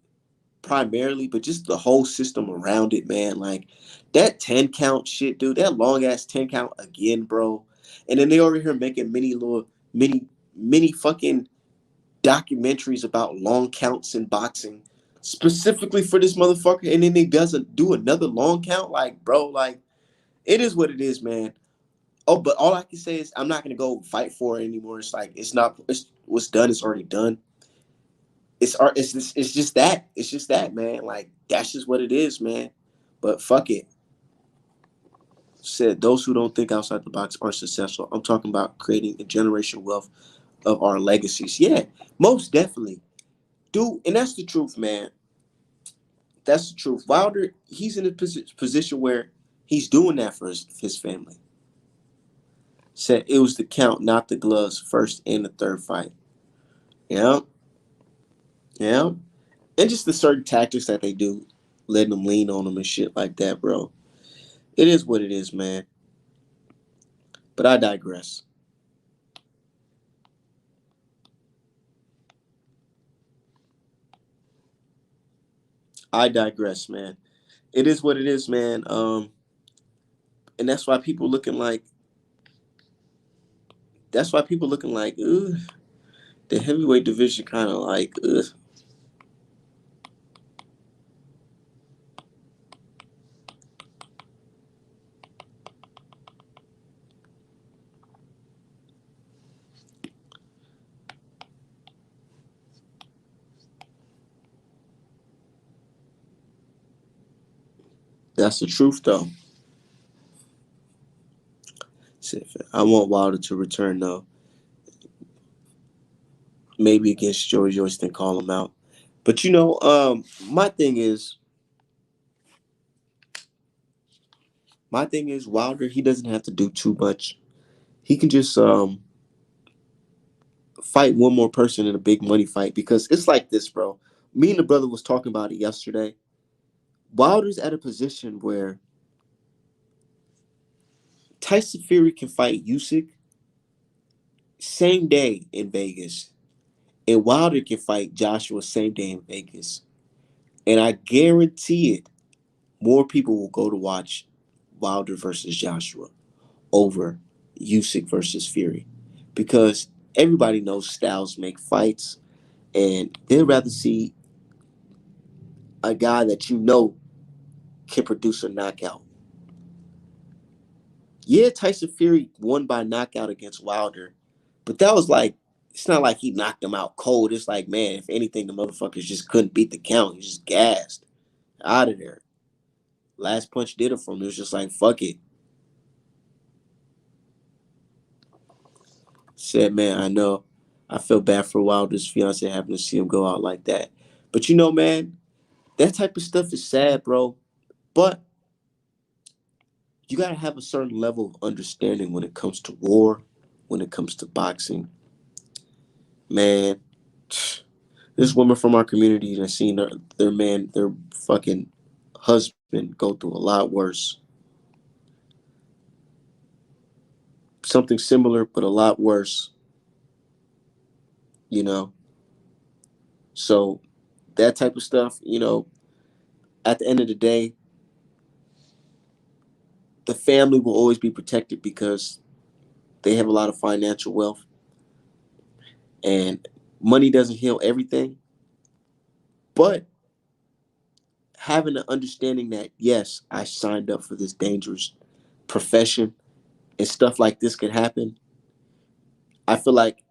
primarily, but just the whole system around it, man. Like that 10 count shit, dude. That long ass 10 count again, bro. And then they over here making many fucking documentaries about long counts in boxing, specifically for this motherfucker. And then he doesn't do another long count. Like, bro, like it is what it is, man. Oh, but all I can say is I'm not gonna go fight for it anymore. It's like it's not. It's what's done is already done. It's just that. It's just that, man. Like that's just what it is, man. But fuck it. Said those who don't think outside the box are successful. I'm talking about creating a generational wealth of our legacies. Yeah, most definitely, dude. And that's the truth, man. That's the truth. Wilder, he's in a position where he's doing that for his family. Said it was the count, not the gloves, first and the third fight. Yeah, yeah. And just the certain tactics that they do, letting them lean on them and shit like that, bro. It is what it is, man. But I digress. I digress, man. It is what it is, man. And that's why people looking like ugh, the heavyweight division kind of like ugh. That's the truth, though. I want Wilder to return though. Maybe against Joey Joyce, then call him out. But my thing is Wilder. He doesn't have to do too much. He can just fight one more person in a big money fight because it's like this, bro. Me and the brother was talking about it yesterday. Wilder's at a position where Tyson Fury can fight Usyk same day in Vegas, and Wilder can fight Joshua same day in Vegas. And I guarantee it, more people will go to watch Wilder versus Joshua over Usyk versus Fury because everybody knows styles make fights, and they'd rather see a guy that can produce a knockout. Yeah, Tyson Fury won by knockout against Wilder, but that was like it's not like he knocked him out cold. It's like, man, if anything, the motherfuckers just couldn't beat the count. He just gassed out of there. Last punch did it for him. It was just like, fuck it. Said, man, I know. I feel bad for Wilder's fiance having to see him go out like that. But man, that type of stuff is sad, bro. But you gotta have a certain level of understanding when it comes to war, when it comes to boxing. Man, this woman from our community that seen their man, their fucking husband go through a lot worse. Something similar, but a lot worse, you know? So that type of stuff, at the end of the day, the family will always be protected because they have a lot of financial wealth, and money doesn't heal everything. But having an understanding that, yes, I signed up for this dangerous profession and stuff like this could happen, I feel like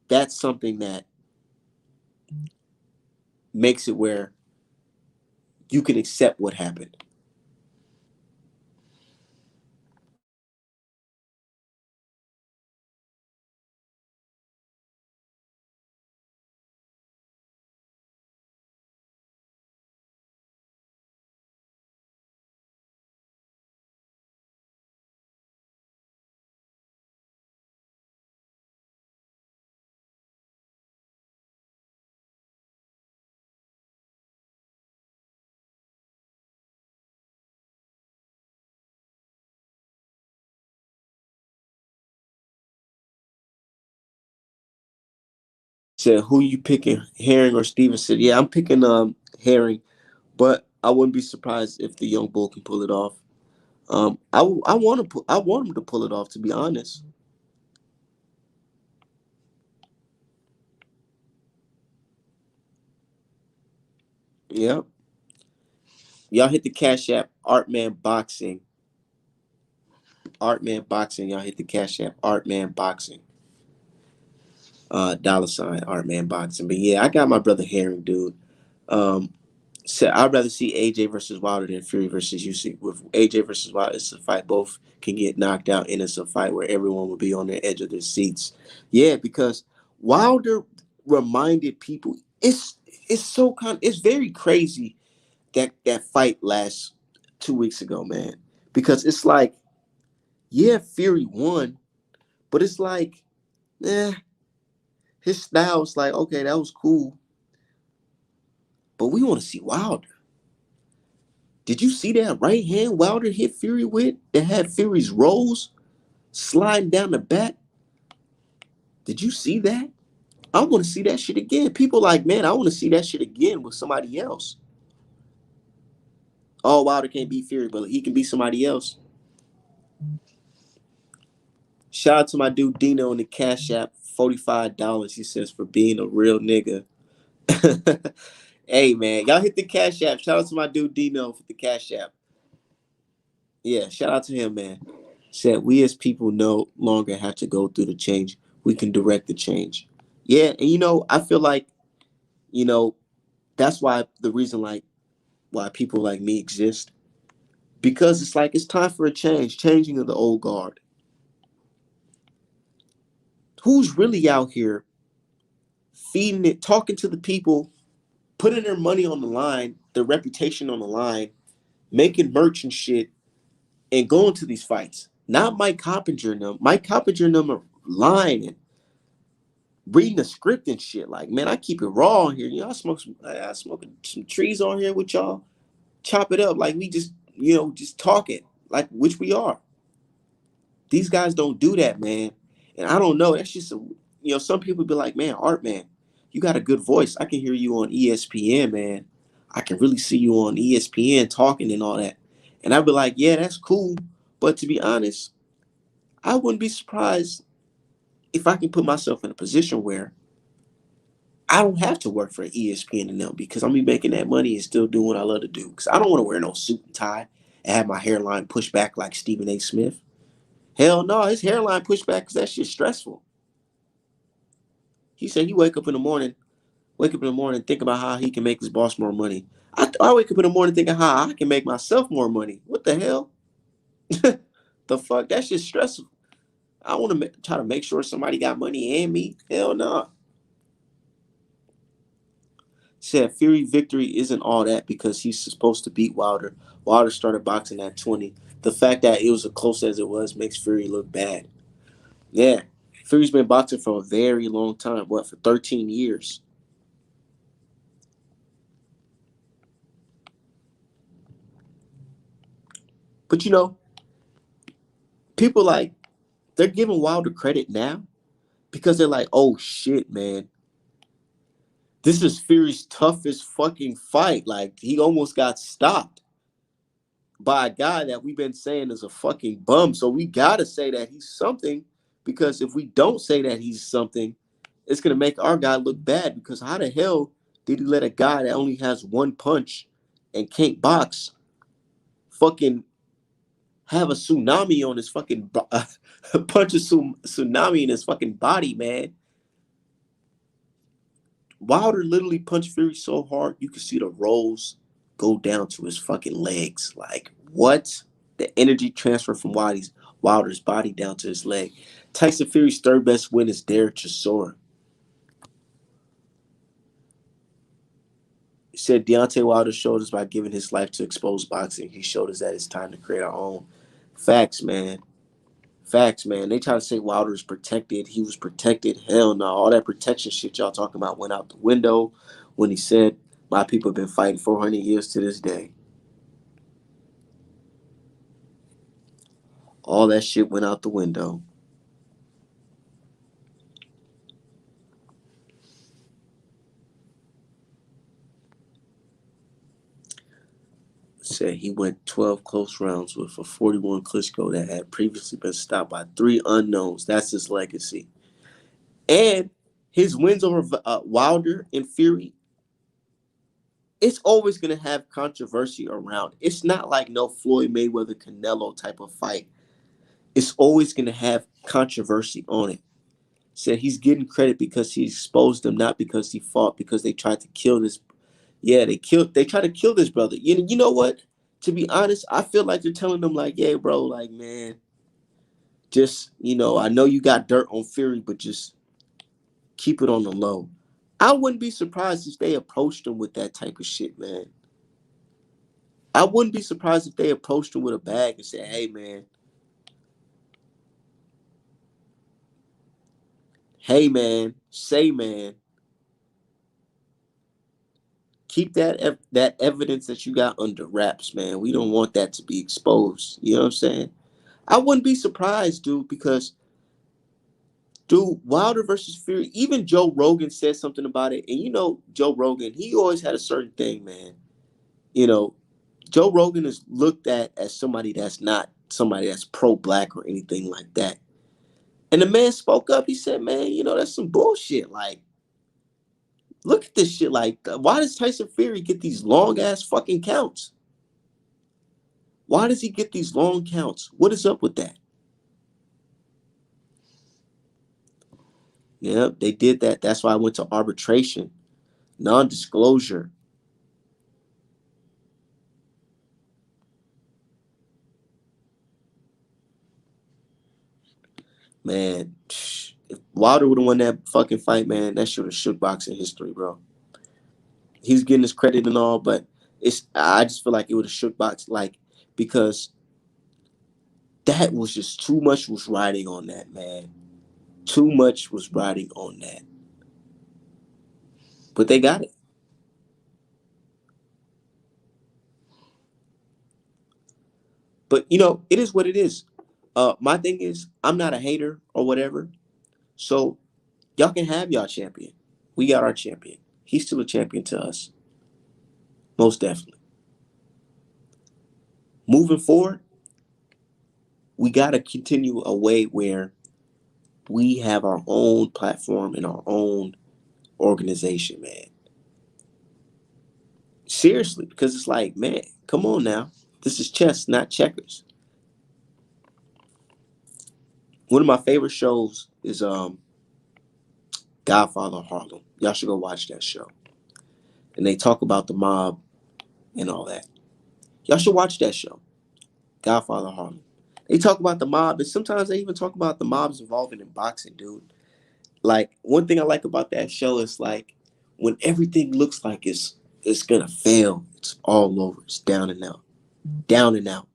that's something that makes it where you can accept what happened. Said, who you picking, Herring or Stevenson? Yeah, I'm picking Herring, but I wouldn't be surprised if the young bull can pull it off. I want to I want him to pull it off. To be honest, yeah. Y'all hit the Cash App, Artman Boxing, Artman Boxing. Y'all hit the Cash App, Artman Boxing, dollar sign Artman Boxing. But yeah, I got my brother Herring, dude. Um, So I'd rather see AJ versus Wilder than Fury versus UC. With AJ versus Wilder, it's a fight both can get knocked out, and it's a fight where everyone will be on the edge of their seats. Yeah, because Wilder reminded people it's so it's very crazy that that fight last 2 weeks ago, man. Because it's like, yeah, Fury won, but it's like, eh, his style's like, okay, that was cool, but we want to see Wilder. Did you see that right hand Wilder hit Fury with that had Fury's rolls sliding down the back? Did you see that? I want to see that shit again. People like, man, I want to see that shit again with somebody else. Oh, Wilder can't beat Fury, but he can beat somebody else. Shout out to my dude Dino in the Cash App, $45. He says for being a real nigga. Hey man, y'all hit the Cash App. Shout out to my dude Dino for the Cash App. Yeah, shout out to him, man. Said we as people no longer have to go through the change. We can direct the change. Yeah, and I feel like, you know, that's why the reason like why people like me exist. Because it's like it's time for a change, changing of the old guard. Who's really out here feeding it, talking to the people, putting their money on the line, their reputation on the line, making merch and shit, and going to these fights? Not Mike Coppinger and them. Mike Coppinger and them are lying and reading the script and shit. Like, man, I keep it raw on here. I smoke some trees on here with y'all. Chop it up like we just, just talking like which we are. These guys don't do that, man. And I don't know. That's just some people be like, man, Art, man, you got a good voice. I can hear you on ESPN, man. I can really see you on ESPN talking and all that. And I'd be like, yeah, that's cool. But to be honest, I wouldn't be surprised if I can put myself in a position where I don't have to work for ESPN and them because I'm be making that money and still doing what I love to do. Because I don't want to wear no suit and tie and have my hairline pushed back like Stephen A. Smith. Hell no, his hairline pushed back because that shit's stressful. He said he wake up in the morning, think about how he can make his boss more money. I wake up in the morning thinking how I can make myself more money. What the hell? The fuck? That shit's stressful. I want to try to make sure somebody got money and me. Hell no. Said Fury victory isn't all that because he's supposed to beat Wilder. Wilder started boxing at 20. The fact that it was as close as it was makes Fury look bad. Yeah. Fury's been boxing for a very long time. What, for 13 years? But people like they're giving Wilder credit now because they're like, oh shit, man, this is Fury's toughest fucking fight. Like he almost got stopped by a guy that we've been saying is a fucking bum. So we gotta say that he's something, because if we don't say that he's something, it's gonna make our guy look bad. Because how the hell did he let a guy that only has one punch and can't box fucking have a tsunami on his fucking punch a tsunami in his fucking body, man? Wilder literally punched Fury so hard you could see the rolls go down to his fucking legs. Like what? The energy transfer from Wilder's body down to his leg. Tyson Fury's third best win is Derek Chisora. He said Deontay Wilder showed us by giving his life to expose boxing. He showed us that it's time to create our own. Facts, man. Facts, man. They try to say Wilder's protected. He was protected. Hell no. All that protection shit y'all talking about went out the window when he said, my people have been fighting 400 years to this day. All that shit went out the window. Said he went 12 close rounds with a 41 Klitschko that had previously been stopped by 3 unknowns. That's his legacy. And his wins over Wilder and Fury, it's always going to have controversy around. It's not like no Floyd Mayweather Canelo type of fight. It's always going to have controversy on it. Said he's getting credit because he exposed them, not because he fought, because they tried to kill this. Yeah, they tried to kill this brother. You know what? To be honest, I feel like they're telling them like, yeah, bro, like, man, just, I know you got dirt on Fury, but just keep it on the low. I wouldn't be surprised if they approached him with that type of shit, man. I wouldn't be surprised if they approached him with a bag and said, hey, man, say, man, keep that evidence that you got under wraps, man. We don't want that to be exposed. You know what I'm saying? I wouldn't be surprised, dude, because, dude, Wilder versus Fury, even Joe Rogan said something about it. And Joe Rogan, he always had a certain thing, man. Joe Rogan is looked at as somebody that's not somebody that's pro-black or anything like that. And the man spoke up. He said, man, that's some bullshit. Like, look at this shit. Like, why does Tyson Fury get these long-ass fucking counts? Why does he get these long counts? What is up with that? Yeah, they did that. That's why I went to arbitration. Non-disclosure. Man, if Wilder would have won that fucking fight, man, that should have shook boxing history, bro. He's getting his credit and all, but I just feel like it would have shook boxing, like, because that was just too much was riding on that, man. Too much was riding on that. But they got it. But it is what it is. My thing is, I'm not a hater or whatever. So y'all can have y'all champion. We got our champion. He's still a champion to us. Most definitely. Moving forward, we got to continue a way where we have our own platform and our own organization, man. Seriously, because it's like, man, come on now. This is chess, not checkers. One of my favorite shows is Godfather Harlem. Y'all should go watch that show. And they talk about the mob and all that. Y'all should watch that show, Godfather Harlem. They talk about the mob, and sometimes they even talk about the mobs involving in boxing, dude. Like, one thing I like about that show is like when everything looks like it's gonna fail, it's all over. It's down and out. Down and out.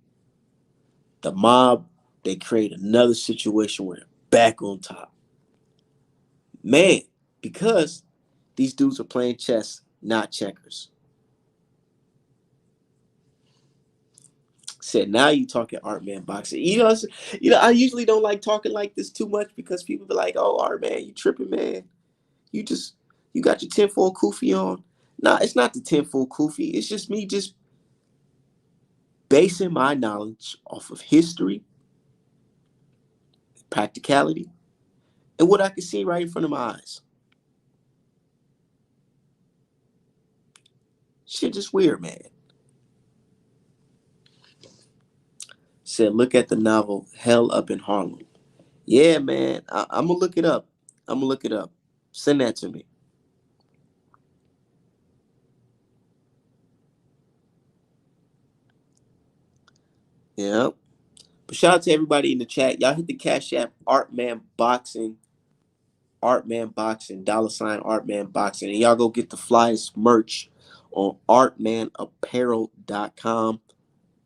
The mob, they create another situation where they're back on top. Man, because these dudes are playing chess, not checkers. Said now you talking art man boxing. I usually don't like talking like this too much because people be like, "Oh, art man, you tripping, man? You just you got your tinfoil kufi on." Nah, it's not the tinfoil kufi. It's just me just basing my knowledge off of history, practicality, and what I can see right in front of my eyes. Shit just weird, man. Said look at the novel Hell Up in Harlem. Yeah, man. I'm gonna look it up. I'm gonna look it up. Send that to me. Yeah. But shout out to everybody in the chat. Y'all hit the Cash App Artman Boxing, Artman Boxing, $ Artman Boxing. And y'all go get the flyest merch on artmanapparel.com.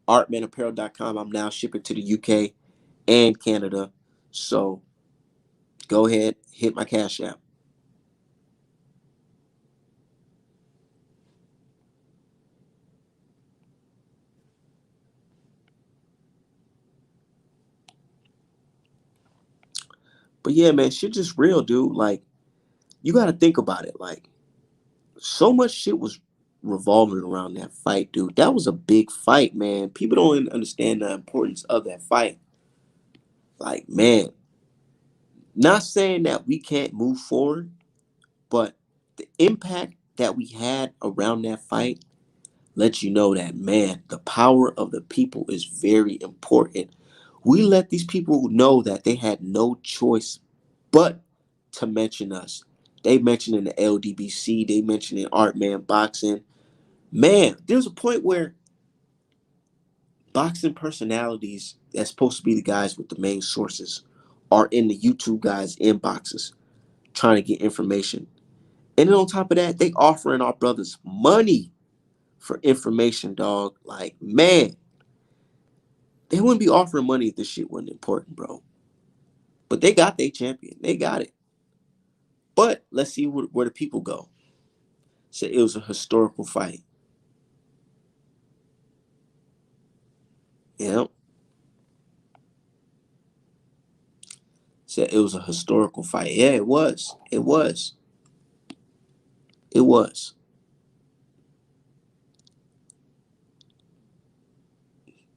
Artmanapparel.com. I'm now shipping to the UK and Canada. So go ahead, hit my Cash App. But yeah, man, shit just real, dude. Like, you gotta think about it. Like, so much shit was revolving around that fight, dude. That was a big fight, man. People don't even understand the importance of that fight. Like, man, not saying that we can't move forward, but the impact that we had around that fight lets you know that, man, the power of the people is very important. We let these people know that they had no choice but to mention us. They mentioned in the LDBC, they mentioned in Art Man Boxing. Man, there's a point where boxing personalities that's supposed to be the guys with the main sources are in the YouTube guys' inboxes trying to get information. And then on top of that, they offering our brothers money for information, dog. Like, man, they wouldn't be offering money if this shit wasn't important, bro. But they got their champion. They got it. But let's see where the people go. So it was a historical fight. Yeah. So it was a historical fight. Yeah, it was. It was. It was.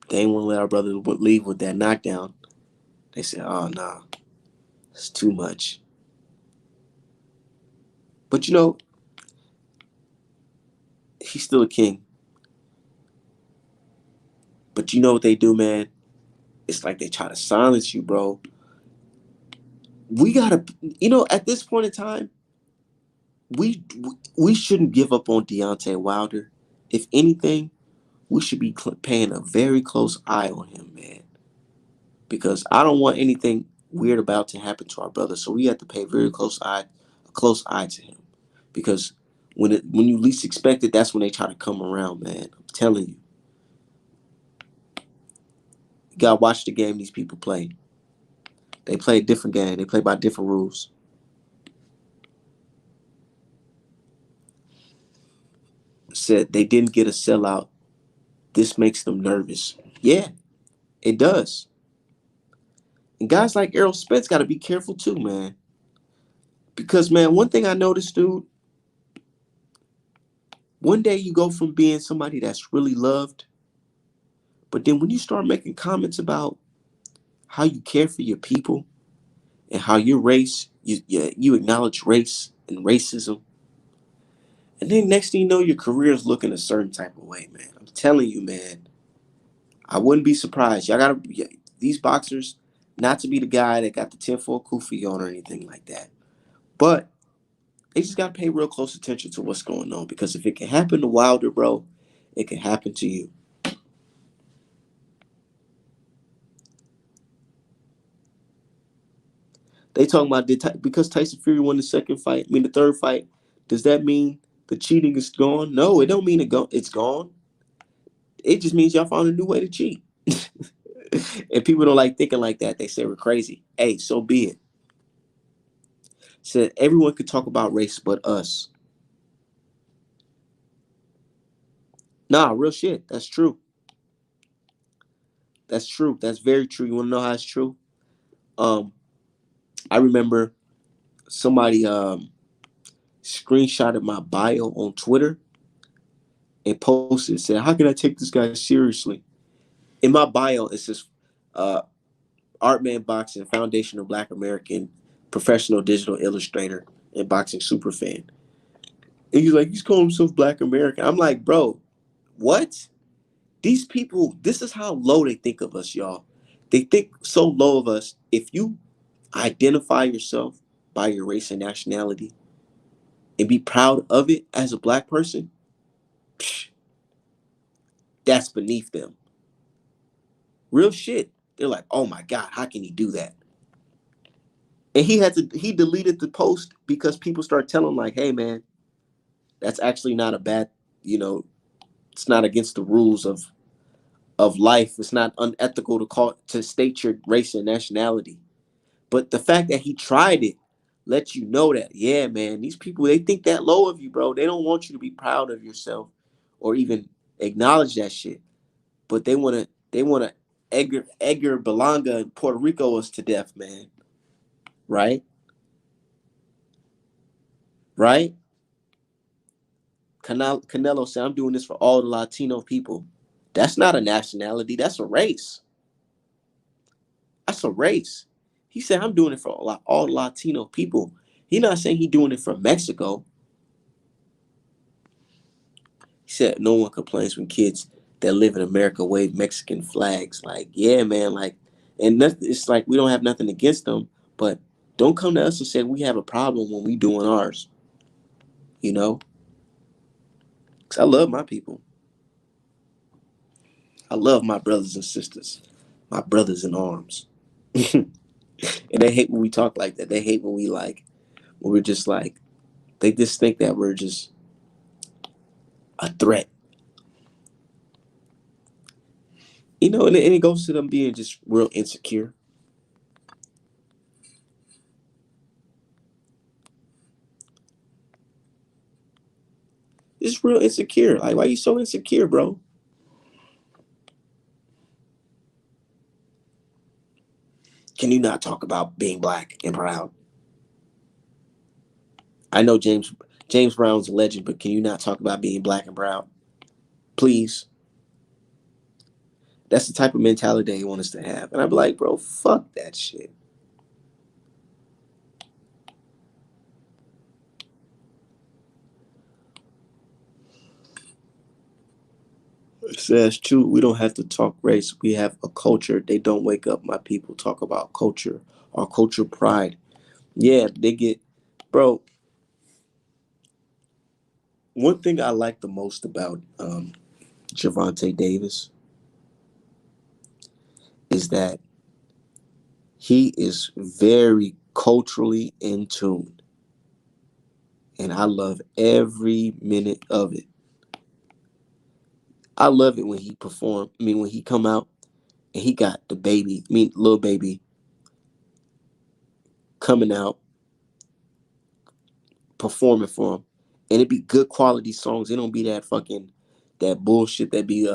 They didn't want to let our brother leave with that knockdown. They said, "Oh nah, it's too much." But he's still a king. But you know what they do, man? It's like they try to silence you, bro. We gotta, at this point in time, we shouldn't give up on Deontay Wilder. If anything, we should be paying a very close eye on him, man. Because I don't want anything weird about to happen to our brother. So we have to pay a close eye to him. Because when you least expect it, that's when they try to come around, man. I'm telling you. You gotta watch the game these people play. They play a different game. They play by different rules. Said they didn't get a sellout. This makes them nervous. Yeah, it does. And guys like Errol Spence got to be careful too, man. Because, man, one thing I noticed, dude, one day you go from being somebody that's really loved, but then when you start making comments about how you care for your people and how your race, you acknowledge race and racism, and then next thing you know, your career is looking a certain type of way, man. I'm telling you, man, I wouldn't be surprised. These boxers, not to be the guy that got the tinfoil kufi on or anything like that, but they just gotta pay real close attention to what's going on because if it can happen to Wilder, bro, it can happen to you. They talking about because Tyson Fury won the third fight. Does that mean the cheating is gone? No, it don't mean it's gone. It just means y'all found a new way to cheat. And people don't like thinking like that. They say we're crazy. Hey, so be it. Said everyone could talk about race but us. Nah, real shit. That's true. That's true. That's very true. You want to know how it's true? Um, I remember somebody screenshotted my bio on Twitter and posted said, "How can I take this guy seriously?" In my bio, it says, uh, "Artman Boxing, foundational Black American, professional digital illustrator, and boxing super fan." And he's like, he's calling himself Black American. I'm like, bro, what? These people, this is how low they think of us, y'all. They think so low of us. If you identify yourself by your race and nationality and be proud of it as a black person, psh, that's beneath them. Real shit. They're like, oh my God, how can he do that? And he deleted the post because people start telling him like, hey man, that's actually not a bad, you know, it's not against the rules of life. It's not unethical to state your race and nationality. But the fact that he tried it lets you know that, yeah, man, these people, they think that low of you, bro. They don't want you to be proud of yourself or even acknowledge that shit. But they wanna Edgar Belanga in Puerto Rico us to death, man. Right? Right? Canelo said, I'm doing this for all the Latino people. That's not a nationality, that's a race. That's a race. He said, I'm doing it for all Latino people. He not saying he doing it for Mexico. He said, no one complains when kids that live in America wave Mexican flags. Like, yeah, man, like, and it's like we don't have nothing against them, but don't come to us and say we have a problem when we doing ours, you know? Because I love my people. I love my brothers and sisters, my brothers in arms. And they hate when we talk like that. They hate when when we're just like, they just think that we're just a threat. And it goes to them being just real insecure. Just real insecure. Like, why you so insecure, bro? Can you not talk about being black and proud? I know James Brown's a legend, but can you not talk about being black and proud? Please. That's the type of mentality they want us to have. And I'm like, bro, fuck that shit. It says true. We don't have to talk race. We have a culture. They don't wake up. My people talk about culture or culture pride. Yeah, they get, bro. One thing I like the most about Javante Davis is that he is very culturally in tune, and I love every minute of it. I love it when he perform. I mean, when he come out and he got the baby, I mean, little baby coming out performing for him, and it be good quality songs. It don't be that fucking that bullshit that be.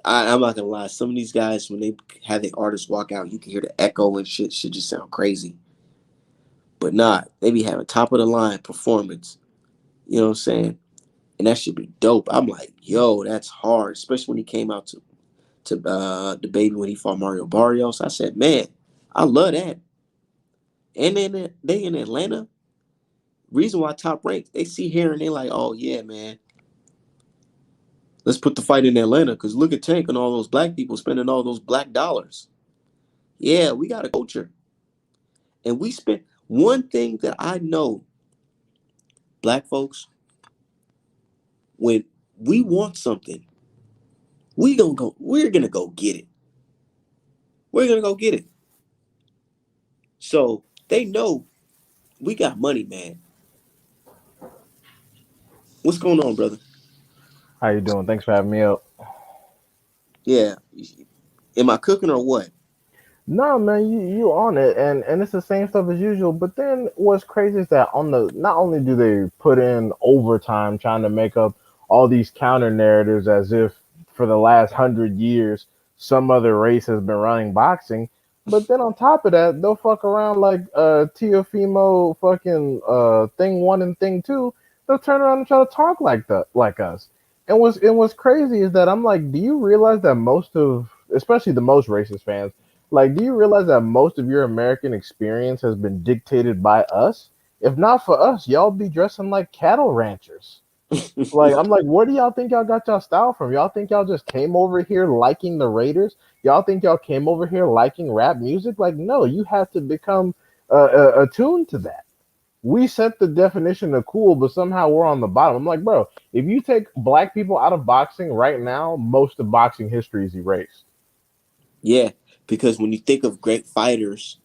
I'm not gonna lie. Some of these guys when they have their artists walk out, you can hear the echo and shit. Shit just sound crazy. But nah, they be having top of the line performance. You know what I'm saying? And that should be dope. I'm like, yo, that's hard, especially when he came out to the baby when he fought Mario Barrios. I said, man, I love that. And then they in Atlanta. Reason why Top Rank, they see here and they like, oh yeah, man, let's put the fight in Atlanta because look at Tank and all those black people spending all those black dollars. Yeah, we got a culture, and we spend one thing that I know, black folks, when we want something, we're gonna go get it. We're gonna go get it. So they know we got money, man. What's going on, brother? How you doing? Thanks for having me up. Yeah. Am I cooking or what? No, man, you on it, and it's the same stuff as usual. But then what's crazy is that on the not only do they put in overtime trying to make up all these counter narratives as if for the last 100 years some other race has been running boxing. But then on top of that, they'll fuck around like Teofimo fucking thing one and thing two. They'll turn around and try to talk like us. And what's crazy is that I'm like, do you realize that most of, especially the most racist fans, like, do you realize that most of your American experience has been dictated by us? If not for us, y'all be dressing like cattle ranchers. Like, I'm like, where do y'all think y'all got y'all style from? Y'all think y'all just came over here liking the Raiders? Y'all think y'all came over here liking rap music? Like, no, you have to become attuned to that. We set the definition of cool, but somehow we're on the bottom. I'm like, bro, if you take black people out of boxing right now, most of boxing history is erased. Yeah, because when you think of great fighters,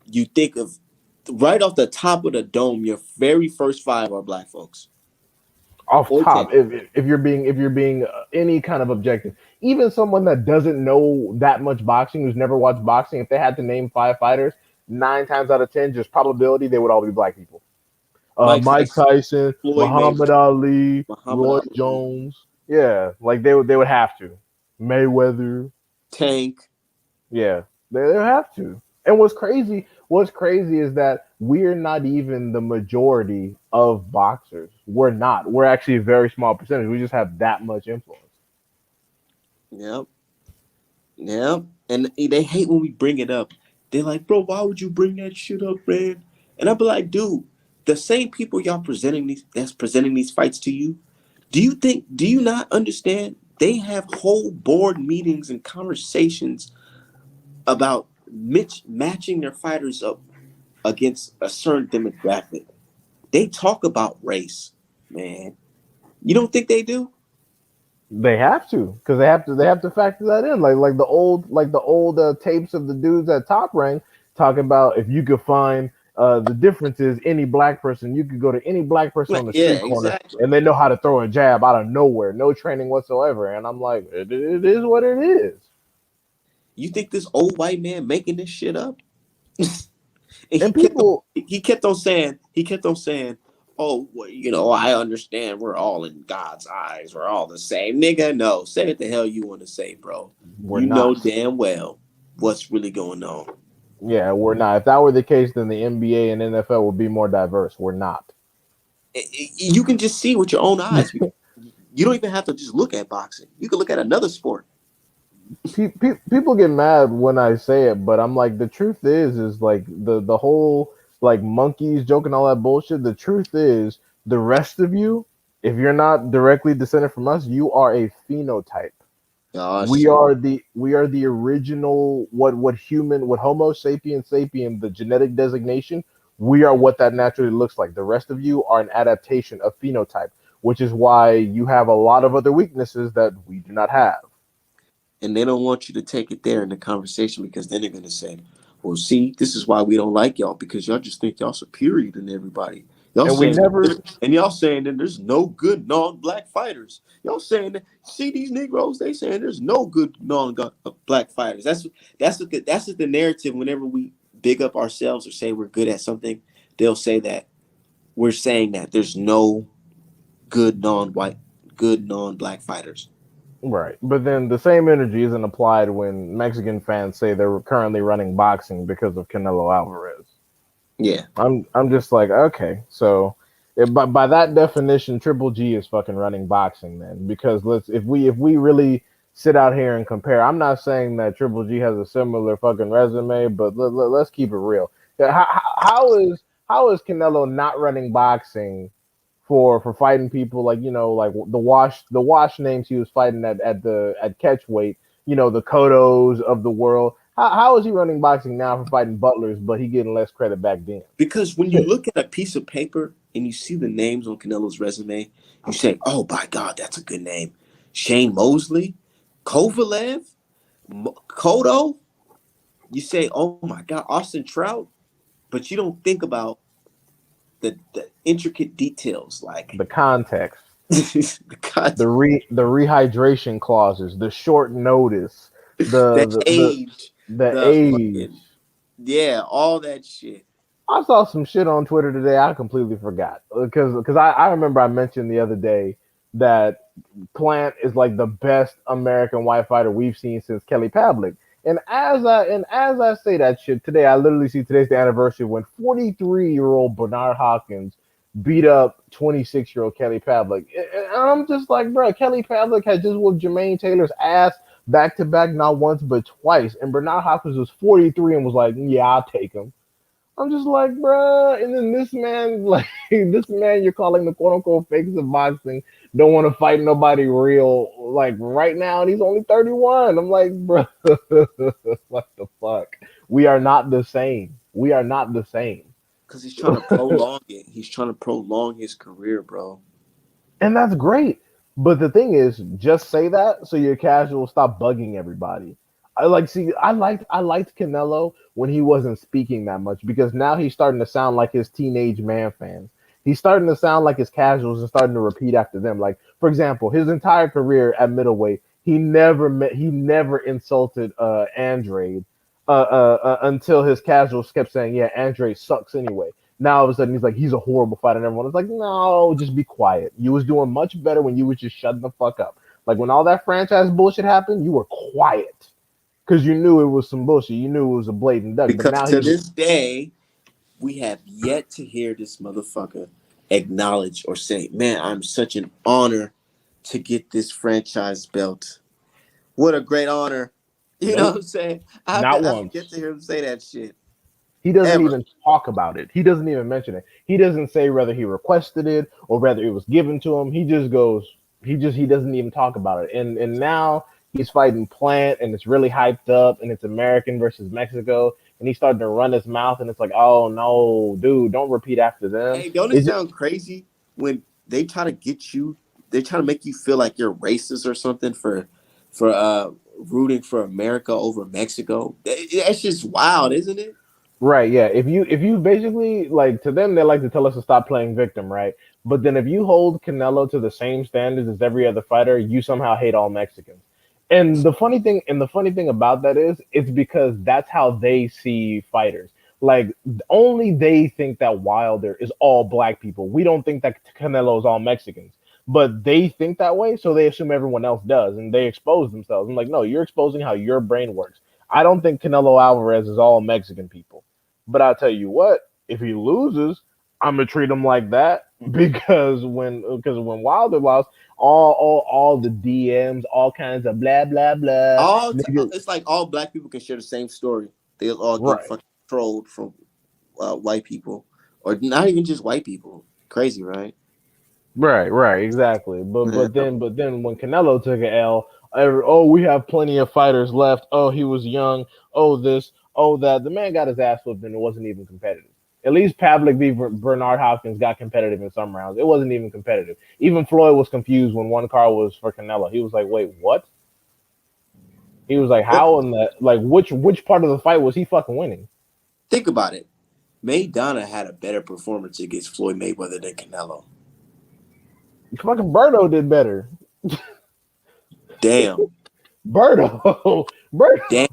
you think of right off the top of the dome, your very first five are black folks Off or 10. top, if you're being any kind of objective, even someone that doesn't know that much boxing, who's never watched boxing, if they had to name five fighters, 9 times out of 10, just probability, they would all be black people. Mike Mike Tyson, Tyson, Floyd Muhammad Mayweather, Ali, Muhammad Roy Ali, Jones. Yeah, like they would have to. Mayweather. Tank. Yeah, they have to. And what's crazy is that we're not even the majority of boxers. We're not. We're actually a very small percentage. We just have that much influence. Yep, yep. And they hate when we bring it up. They're like, bro, why would you bring that shit up, man? And I'll be like, dude, the same people y'all presenting these fights to you, do you not understand? They have whole board meetings and conversations about matching their fighters up against a certain demographic. They talk about race, man. You don't think they do? They have to, because they have to factor that in. Like the old tapes of the dudes at Top Rank talking about, if you could find the differences, any black person, you could go to any black person on Like, the yeah, street corner exactly. and they know how to throw a jab out of nowhere, no training whatsoever. And I'm like, it is what it is. You think this old white man making this shit up? And And people, he kept on saying, "Oh, well, I understand. We're all in God's eyes. We're all the same, nigga." No, say what the hell you want to say, bro. we're You know not. damn well what's really going on. Yeah, we're not. If that were the case, then the NBA and NFL would be more diverse. We're not. You can just see with your own eyes. You don't even have to just look at boxing. You can look at another sport. People get mad when I say it, but I'm like, the truth is like the whole like monkeys joking, all that bullshit. The truth is, the rest of you, if you're not directly descended from us, you are a phenotype. Oh We shit. are the original, what Homo sapien sapien, the genetic designation. We are what that naturally looks like. The rest of you are an adaptation of phenotype, which is why you have a lot of other weaknesses that we do not have. And they don't want you to take it there in the conversation because then they're gonna say, "Well, see, this is why we don't like y'all because y'all just think y'all superior than everybody. Y'all And we saying never y'all saying that there's no good non-black fighters. Y'all saying that see these Negroes, they saying there's no good non-black fighters. That's what the narrative. Whenever we big up ourselves or say we're good at something, they'll say that we're saying that there's no good non-white, good non-black fighters. Right. But then the same energy isn't applied when Mexican fans say they're currently running boxing because of Canelo Alvarez. Yeah, I'm just like, okay, so by that definition, Triple G is fucking running boxing then, because if we really sit out here and compare, I'm not saying that Triple G has a similar fucking resume, but let's keep it real. Yeah, how is Canelo not running boxing for fighting people like, like the wash names he was fighting at catch weight, the Kodos of the world. How is he running boxing now for fighting butlers, but he getting less credit back then? because when you Shit. look at a piece of paper and you see the names on Canelo's resume, you say, "Oh my God, that's a good name." Shane Mosley, Kovalev, Kodo. You say, "Oh my God, Austin Trout," but you don't think about the intricate details like The context, the the content, rehydration clauses, the short notice, the the the the, age, the the age. fucking yeah, all that shit. I saw some shit on Twitter today. I completely forgot because I remember I mentioned the other day that Plant is like the best American white fighter we've seen since Kelly Pavlik. And as I say that shit today, I literally see today's the anniversary when 43-year-old Bernard Hopkins beat up 26-year-old Kelly Pavlik. And I'm just like, bro, Kelly Pavlik had just whooped Jermaine Taylor's ass back to back, not once but twice. And Bernard Hopkins was 43 and was like, yeah, I'll take him. I'm just like, bruh. And then this man, like, this man you're calling the quote unquote fakes of boxing, don't want to fight nobody real, like, right now, and he's only 31. I'm like, bruh, what the fuck? We are not the same. We are not the same. Because he's trying to prolong it. He's trying to prolong his career, bro. And that's great. But the thing is, just say that so your casual stop bugging everybody. I liked Canelo when he wasn't speaking that much because now he's starting to sound like his teenage man fans. He's starting to sound like his casuals and starting to repeat after them. Like, for example, his entire career at middleweight, he never insulted Andrade until his casuals kept saying, "Yeah, Andrade sucks anyway." Now all of a sudden he's like, he's a horrible fighter, and everyone was like, no, just be quiet. You was doing much better when you was just shutting the fuck up. Like when all that franchise bullshit happened, you were quiet because you knew it was some bullshit. You knew it was a blatant duck. But Because now to he's this day, we have yet to hear this motherfucker acknowledge or say, man, I'm such an honor to get this franchise belt. What a great honor. You know what nope, I'm saying? not I've yet once. to hear him say that shit. He doesn't Ever. even talk about it. He doesn't even mention it. He doesn't say whether he requested it or whether it was given to him. He just goes. He doesn't even talk about it. And now he's fighting Plant, and it's really hyped up, and it's American versus Mexico, and he's starting to run his mouth, and it's like, oh no, dude, don't repeat after them. Hey, don't it It's just, sound crazy when they try to get you, they try to make you feel like you're racist or something for rooting for America over Mexico? That's just wild, isn't it? right, yeah. If you basically like to them, they like to tell us to stop playing victim, right? But then if you hold Canelo to the same standards as every other fighter, you somehow hate all Mexicans. And the funny thing about that is, it's because that's how they see fighters. Like only they think that Wilder is all black people. We don't think that Canelo is all Mexicans. But they think that way, so they assume everyone else does, and they expose themselves. I'm like, no, you're exposing how your brain works. I don't think Canelo Alvarez is all Mexican people. But I'll tell you what, if he loses, I'm gonna treat him like that because when Wilder lost, all the DMs, all kinds of blah blah blah, nigga. It's like all black people can share the same story. They'll all get Right, fucking trolled from white people, or not even just white people. Crazy, right? right, exactly. But Yeah. but then but then when Canelo took an L, oh, we have plenty of fighters left. Oh, he was young. Oh, this. Oh, that. The man got his ass whooped and it wasn't even competitive. At least Pavlik v. Bernard Hopkins got competitive in some rounds. It wasn't even competitive. Even Floyd was confused when one car was for Canelo. He was like, "Wait, what?" He was like, Well, "How in the like which part of the fight was he fucking winning?" think about it. Maidana had a better performance against Floyd Mayweather than Canelo. Fucking Berto did better. Damn. Berto, Berto, Damn.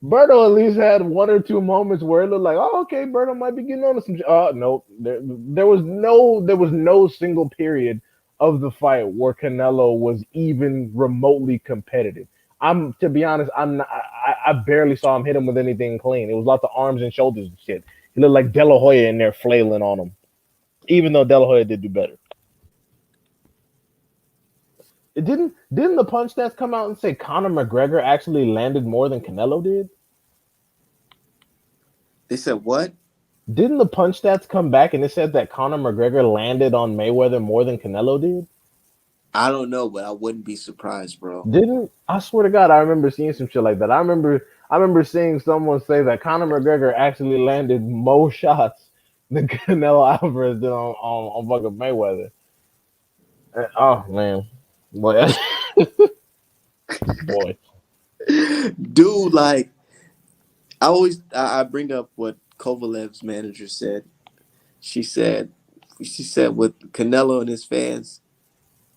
Berto at least had one or two moments where it looked like, oh, okay, Berto might be getting on to some. Oh no, there was no single period of the fight where Canelo was even remotely competitive. I'm to be honest, I barely saw him hit him with anything clean. It was lots of arms and shoulders and shit. He looked like De La Hoya in there flailing on him, even though De La Hoya did do better. It didn't the punch stats come out and say Conor McGregor actually landed more than Canelo did? They said what? Didn't the punch stats come back and it said that Conor McGregor landed on Mayweather more than Canelo did? I don't know, but I wouldn't be surprised, bro. Didn't I swear to God I remember seeing some shit like that. I remember seeing someone say that Conor McGregor actually landed more shots than Canelo Alvarez did on fucking Mayweather. Oh man, boy, boy. Dude, like I bring up what Kovalev's manager said. She said she said with Canelo and his fans,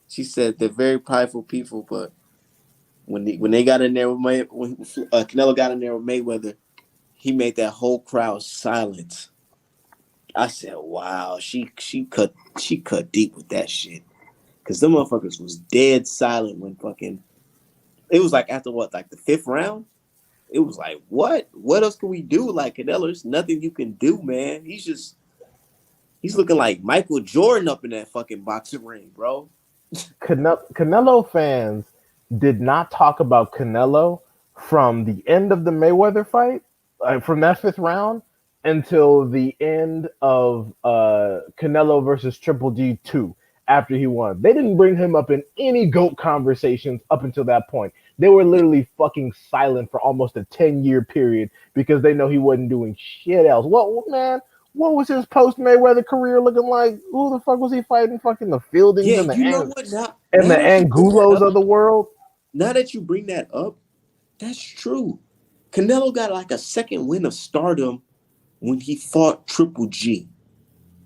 she said they're very prideful people, but when they got in there with when Canelo got in there with Mayweather, he made that whole crowd silent. I said, "Wow, she cut deep with that shit." Because them motherfuckers was dead silent when fucking. It was like after what, like the fifth round. It was like, what? What else can we do? Like Canelo, there's nothing you can do, man. He's looking like Michael Jordan up in that fucking boxing ring, bro. Canelo fans did not talk about Canelo from the end of the Mayweather fight, from that fifth round, until the end of Canelo versus Triple G 2 after he won. They didn't bring him up in any GOAT conversations up until that point. They were literally fucking silent for almost a 10-year period because they know he wasn't doing shit else. Well, man, what was his post Mayweather career looking like? Who the fuck was he fighting? Fucking the Fieldings Yeah, and the you know what? and the Now that you bring that Angulos of up, the world. now that you bring that up, that's true. Canelo got like a second win of stardom when he fought Triple G.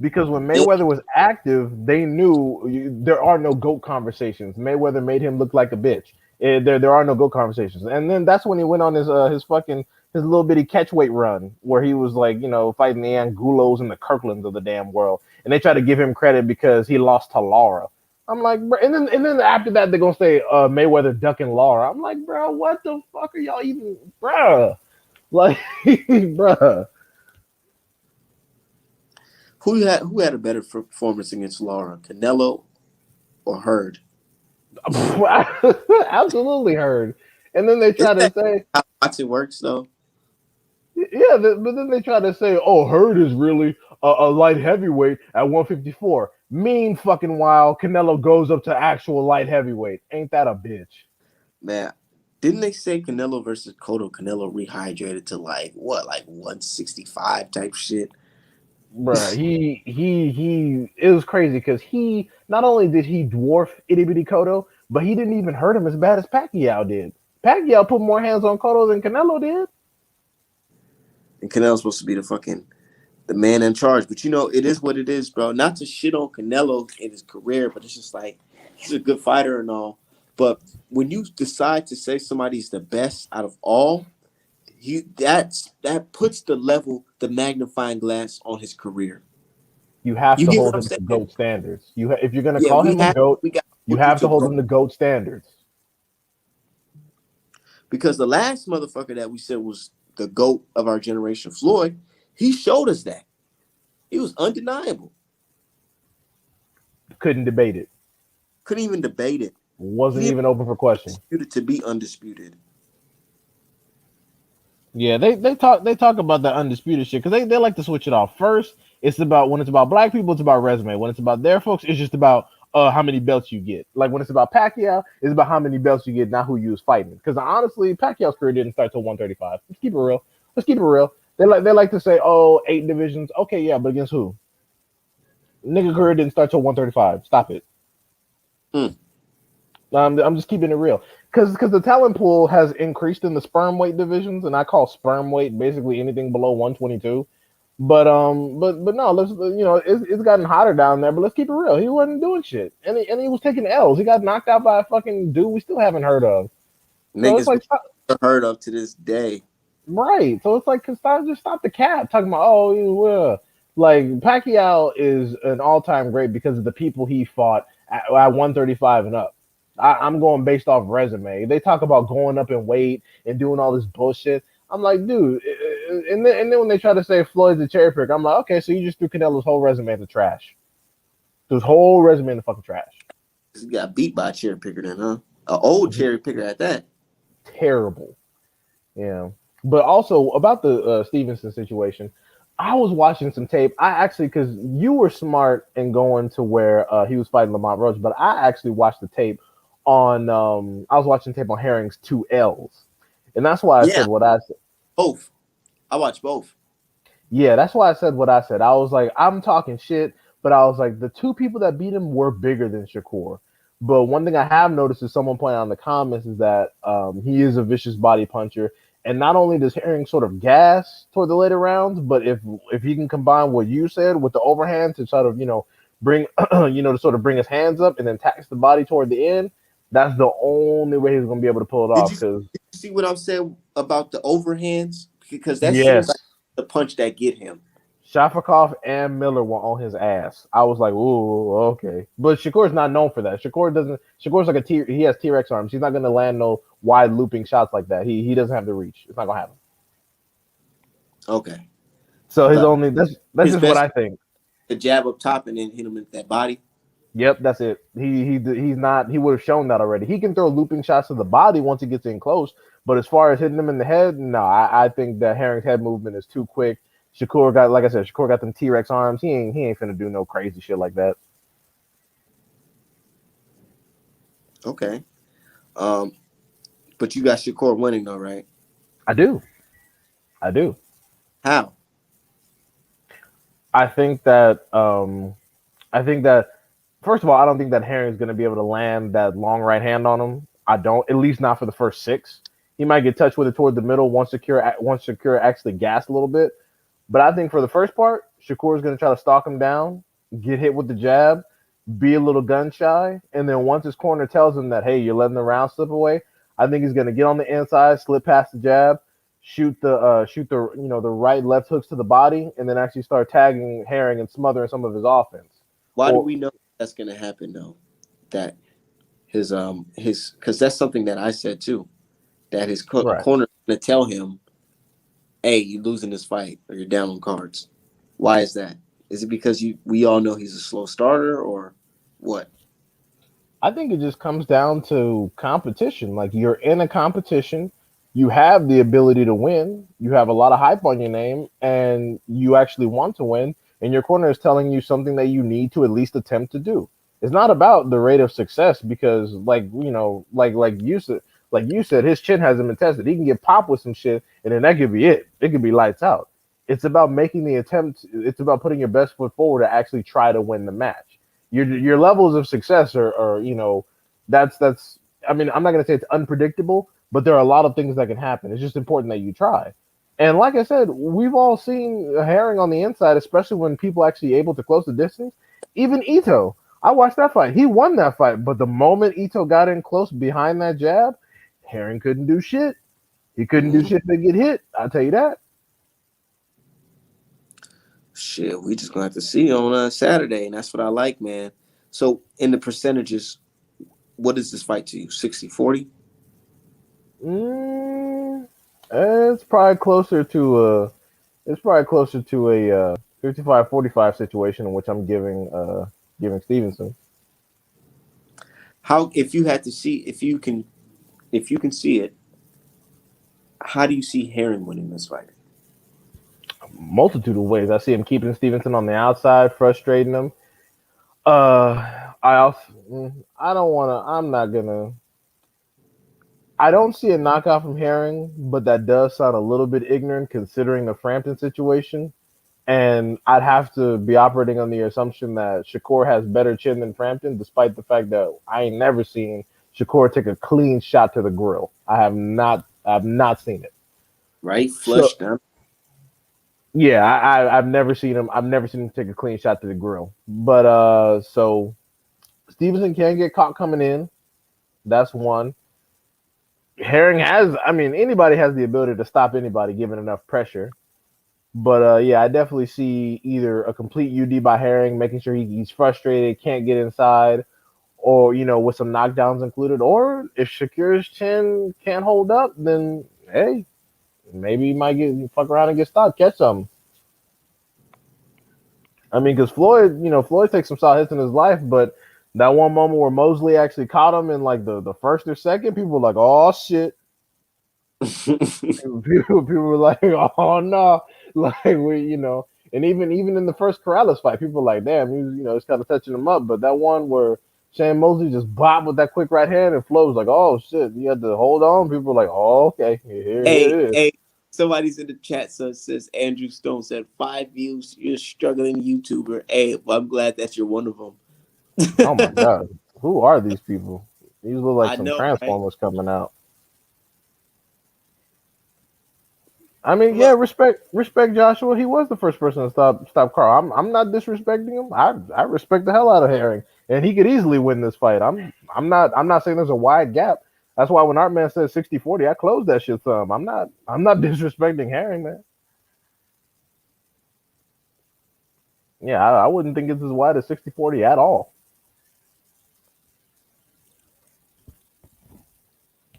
Because when And Mayweather was active, they knew there are no GOAT conversations. Mayweather made him look like a bitch. There are no GOAT conversations. And then that's when he went on his fucking his little bitty catchweight run where he was like, fighting the Angulos and the Kirklands of the damn world. And they try to give him credit because he lost to Lara. I'm like, bro, and then after that they're gonna say Mayweather ducking Lara. I'm like, bro, what the fuck are y'all even, bro? Like, bro. who had a better performance against Laura, Canelo or Hurd? Absolutely heard. And then they Isn't try to that say, how boxing works, though? yeah, but then they try to say, oh, Hurd is really a light heavyweight at 154. Mean fucking while Canelo goes up to actual light heavyweight. Ain't that a bitch? Man, didn't they say Canelo versus Cotto? Canelo rehydrated to like what, like 165 type shit? Bruh, it was crazy because he not only did he dwarf itty bitty Cotto, but he didn't even hurt him as bad as Pacquiao did. Pacquiao put more hands on Cotto than Canelo did. And Canelo's supposed to be the man in charge. But it is what it is, bro. Not to shit on Canelo in his career, but it's just like he's a good fighter and all. But when you decide to say somebody's the best out of all, that puts the magnifying glass on his career. You have You to get hold what I'm him to saying? GOAT standards. If you're gonna Yeah, call him a GOAT, we got to you hold him have to to hold GOAT. him to GOAT standards. Because the last motherfucker that we said was the GOAT of our generation, Floyd, he showed us that. He was undeniable. Couldn't debate it. Couldn't even debate it. He Wasn't didn't even open for question. dispute it to be undisputed. Yeah, they talk about that undisputed shit because they like to switch it off. First, when it's about black people, it's about resume. When it's about their folks, it's just about how many belts you get. Like when it's about Pacquiao, it's about how many belts you get, not who you was fighting. Because honestly, Pacquiao's career didn't start till 135. Let's keep it real. Let's keep it real. They like to say, oh, 8 divisions. Okay, yeah, but against who? Nigga career didn't start till 135. Stop it. Mm. I'm just keeping it real because the talent pool has increased in the sperm weight divisions, and I call sperm weight basically anything below 122. But no, it's gotten hotter down there. But let's keep it real. He wasn't doing shit, and he was taking L's. He got knocked out by a fucking dude we still haven't heard of. So it's Niggas like, heard of to this day. right. So it's like, just stop the cap talking about, oh, like Pacquiao is an all-time great because of the people he fought at 135 and up. I'm going based off resume. They talk about going up in weight and doing all this bullshit. I'm like, dude, and then when they try to say Floyd's a cherry picker, I'm like, okay, so you just threw Canelo's whole resume in the trash. His whole resume in the fucking trash. He got beat by a cherry picker then, huh? An old cherry picker at that. Terrible. Yeah. But also about the Stevenson situation, I was watching some tape. I actually, because you were smart in going to where he was fighting Lamont Roach, but I actually watched the tape on. I was watching tape on Herring's 2 L's, and that's why I Yeah, said what I said. both. I watched both. Yeah, that's why I said what I said. I was like, I'm talking shit, but I was like, the two people that beat him were bigger than Shakur. But one thing I have noticed is someone pointing out in the comments is that he is a vicious body puncher. And not only does Herring sort of gas toward the later rounds, but if he can combine what you said with the overhand to sort of, bring to sort of bring his hands up and then tax the body toward the end, that's the only way he's gonna be able to pull it Did off. you Because see what I'm saying about the overhands? Because that seems yes, like the punch that get him. Shafikov and Miller were on his ass. I was like, ooh, okay. But Shakur's not known for that. Shakur doesn't. Shakur's like he has T-Rex arms. He's not gonna land no wide looping shots like that. He doesn't have the reach. It's not gonna happen. Okay. So his But only that's his just what best I think. the jab up top and then hit him in that body. Yep, that's it. He's not. He would have shown that already. He can throw looping shots to the body once he gets in close, but as far as hitting him in the head, no. I think that Herring's head movement is too quick. Shakur got, like I said, Shakur got them T-Rex arms. He ain't finna do no crazy shit like that. Okay. Um, but you got Shakur winning though, right? I do. I do. How? I think that I think that first of all, I don't think that Herring's going to be able to land that long right hand on him. I don't, at least not for the first six. He might get touched with it toward the middle once Shakur actually gassed a little bit. But I think for the first part, Shakur is going to try to stalk him down, get hit with the jab, be a little gun shy, and then once his corner tells him that hey, you're letting the round slip away, I think he's going to get on the inside, slip past the jab, shoot the the right left hooks to the body, and then actually start tagging Herring and smothering some of his offense. Why do Or we know that's gonna happen though? That his because that's something that I said too. That his right. corner gonna tell him, "Hey, you're losing this fight or you're down on cards." Why is that? Is it because we all know he's a slow starter or what? I think it just comes down to competition. Like you're in a competition, you have the ability to win, you have a lot of hype on your name, and you actually want to win. And your corner is telling you something that you need to at least attempt to do. It's not about the rate of success because, like you said, his chin hasn't been tested. He can get popped with some shit, and then that could be it. It could be lights out. It's about making the attempt. It's about putting your best foot forward to actually try to win the match. Your levels of success are that's I mean, I'm not gonna say it's unpredictable, but there are a lot of things that can happen. It's just important that you try. And like I said, we've all seen a Herring on the inside, especially when people actually able to close the distance. Even Ito, I watched that fight. He won that fight, but the moment Ito got in close behind that jab, Herring couldn't do shit. He couldn't do Mm, shit to get hit. I'll tell you that. shit, we just gonna have to see on Saturday, and that's what I like, man. So in the percentages, what is this fight to you? 60-40? Mm, it's probably closer to a It's probably closer to a 55-45 situation in which I'm giving Stevenson. How if you had to see if you can see it, how do you see Herring winning this fight? Multitude of ways. I see him keeping Stevenson on the outside, frustrating him. I also I don't want to. I'm not gonna. I don't see a knockout from Herring, but that does sound a little bit ignorant considering the Frampton situation. And I'd have to be operating on the assumption that Shakur has better chin than Frampton, despite the fact that I ain't never seen Shakur take a clean shot to the grill. I've not seen it. Right, So flush down. yeah, I've never seen him. I've never seen him take a clean shot to the grill. But so Stevenson can get caught coming in. That's one. Herring has. I mean, anybody has the ability to stop anybody given enough pressure. But yeah, I definitely see either a complete UD by Herring, making sure he's frustrated, can't get inside, or with some knockdowns included. Or if Shakir's chin can't hold up, then hey, maybe he might get fuck around and get stopped, catch something. I mean, because Floyd takes some solid hits in his life, but that one moment where Mosley actually caught him in like the first or second, people were like, "Oh shit." People were like, "Oh no!" Like and even in the first Corrales fight, people were like, "Damn, he was it's kind of touching him up." But that one where Shane Mosley just bopped with that quick right hand, and Flo was like, "Oh shit!" You had to hold on. People were like, "Oh okay, here Hey, it is." hey, somebody's in the chat says Andrew Stone said 5 views. You're a struggling YouTuber. Hey, well, I'm glad that you're one of Oh my them. god, who are these people? These look like I some know, right? Transformers coming out. I mean, yeah, Look, respect Joshua. He was the first person to stop Carl. I'm not disrespecting him. I respect the hell out of Herring, and he could easily win this fight. I'm not saying there's a wide gap. That's why when Art Man says 60-40, I closed that shit some. I'm not disrespecting Herring, man. Yeah, I wouldn't think it's as wide as 60-40 at all.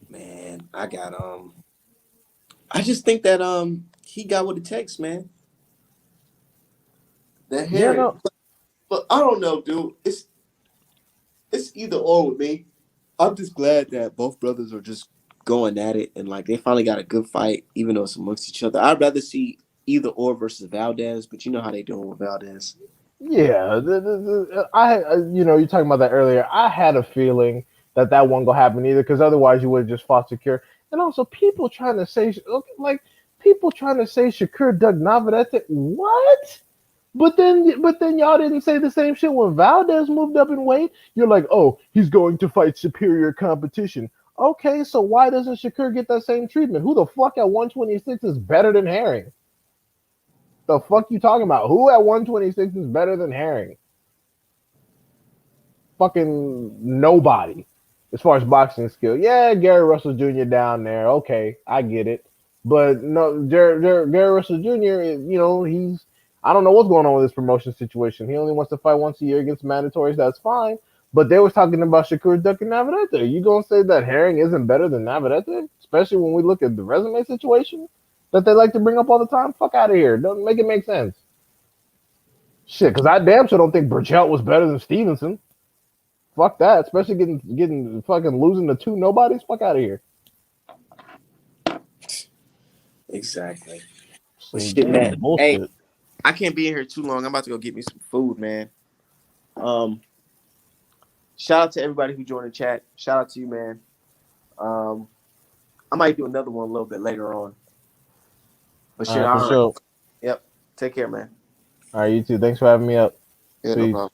Man, I just think that he got what it takes, man. That Yeah, Herring. no, But I don't know, dude. It's either or with me. I'm just glad that both brothers are just going at it and like they finally got a good fight, even though it's amongst each other. I'd rather see either or versus Valdez, but you know how they doing with Valdez. yeah, you're talking about that earlier. I had a feeling that that wasn't gonna happen either, because otherwise you would have just fought Secure. And also, people trying to say Shakur dug Navarrete. What? But then y'all didn't say the same shit when Valdez moved up in weight. You're like, oh, he's going to fight superior competition. Okay, so why doesn't Shakur get that same treatment? Who the fuck at 126 is better than Herring? The fuck you talking about? Who at 126 is better than Herring? Fucking nobody. As far as boxing skill, yeah, Gary Russell Jr. down there. Okay, I get it. But no, Gary Russell Jr. He's I don't know what's going on with this promotion situation. He only wants to fight once a year against mandatories. That's fine. But they was talking about Shakur ducking Navarrete. You gonna say that Herring isn't better than Navarrete? Especially when we look at the resume situation that they like to bring up all the time. Fuck out of here. Don't make it make sense. Shit, because I damn sure don't think Burchelt was better than Stevenson. Fuck that. Especially getting fucking losing to two nobodies. Fuck out of here. Exactly. But Some shit, damn man. Hey, bullshit. I can't be in here too long. I'm about to go get me some food, man. Um, Shout out to everybody who joined the chat. Shout out to you, man. Um, I might do another one a little bit later on. But All shit, right, for all right. sure. Yep. Take care, man. All right, you too. Thanks for having me up. Yeah, no Peace. problem.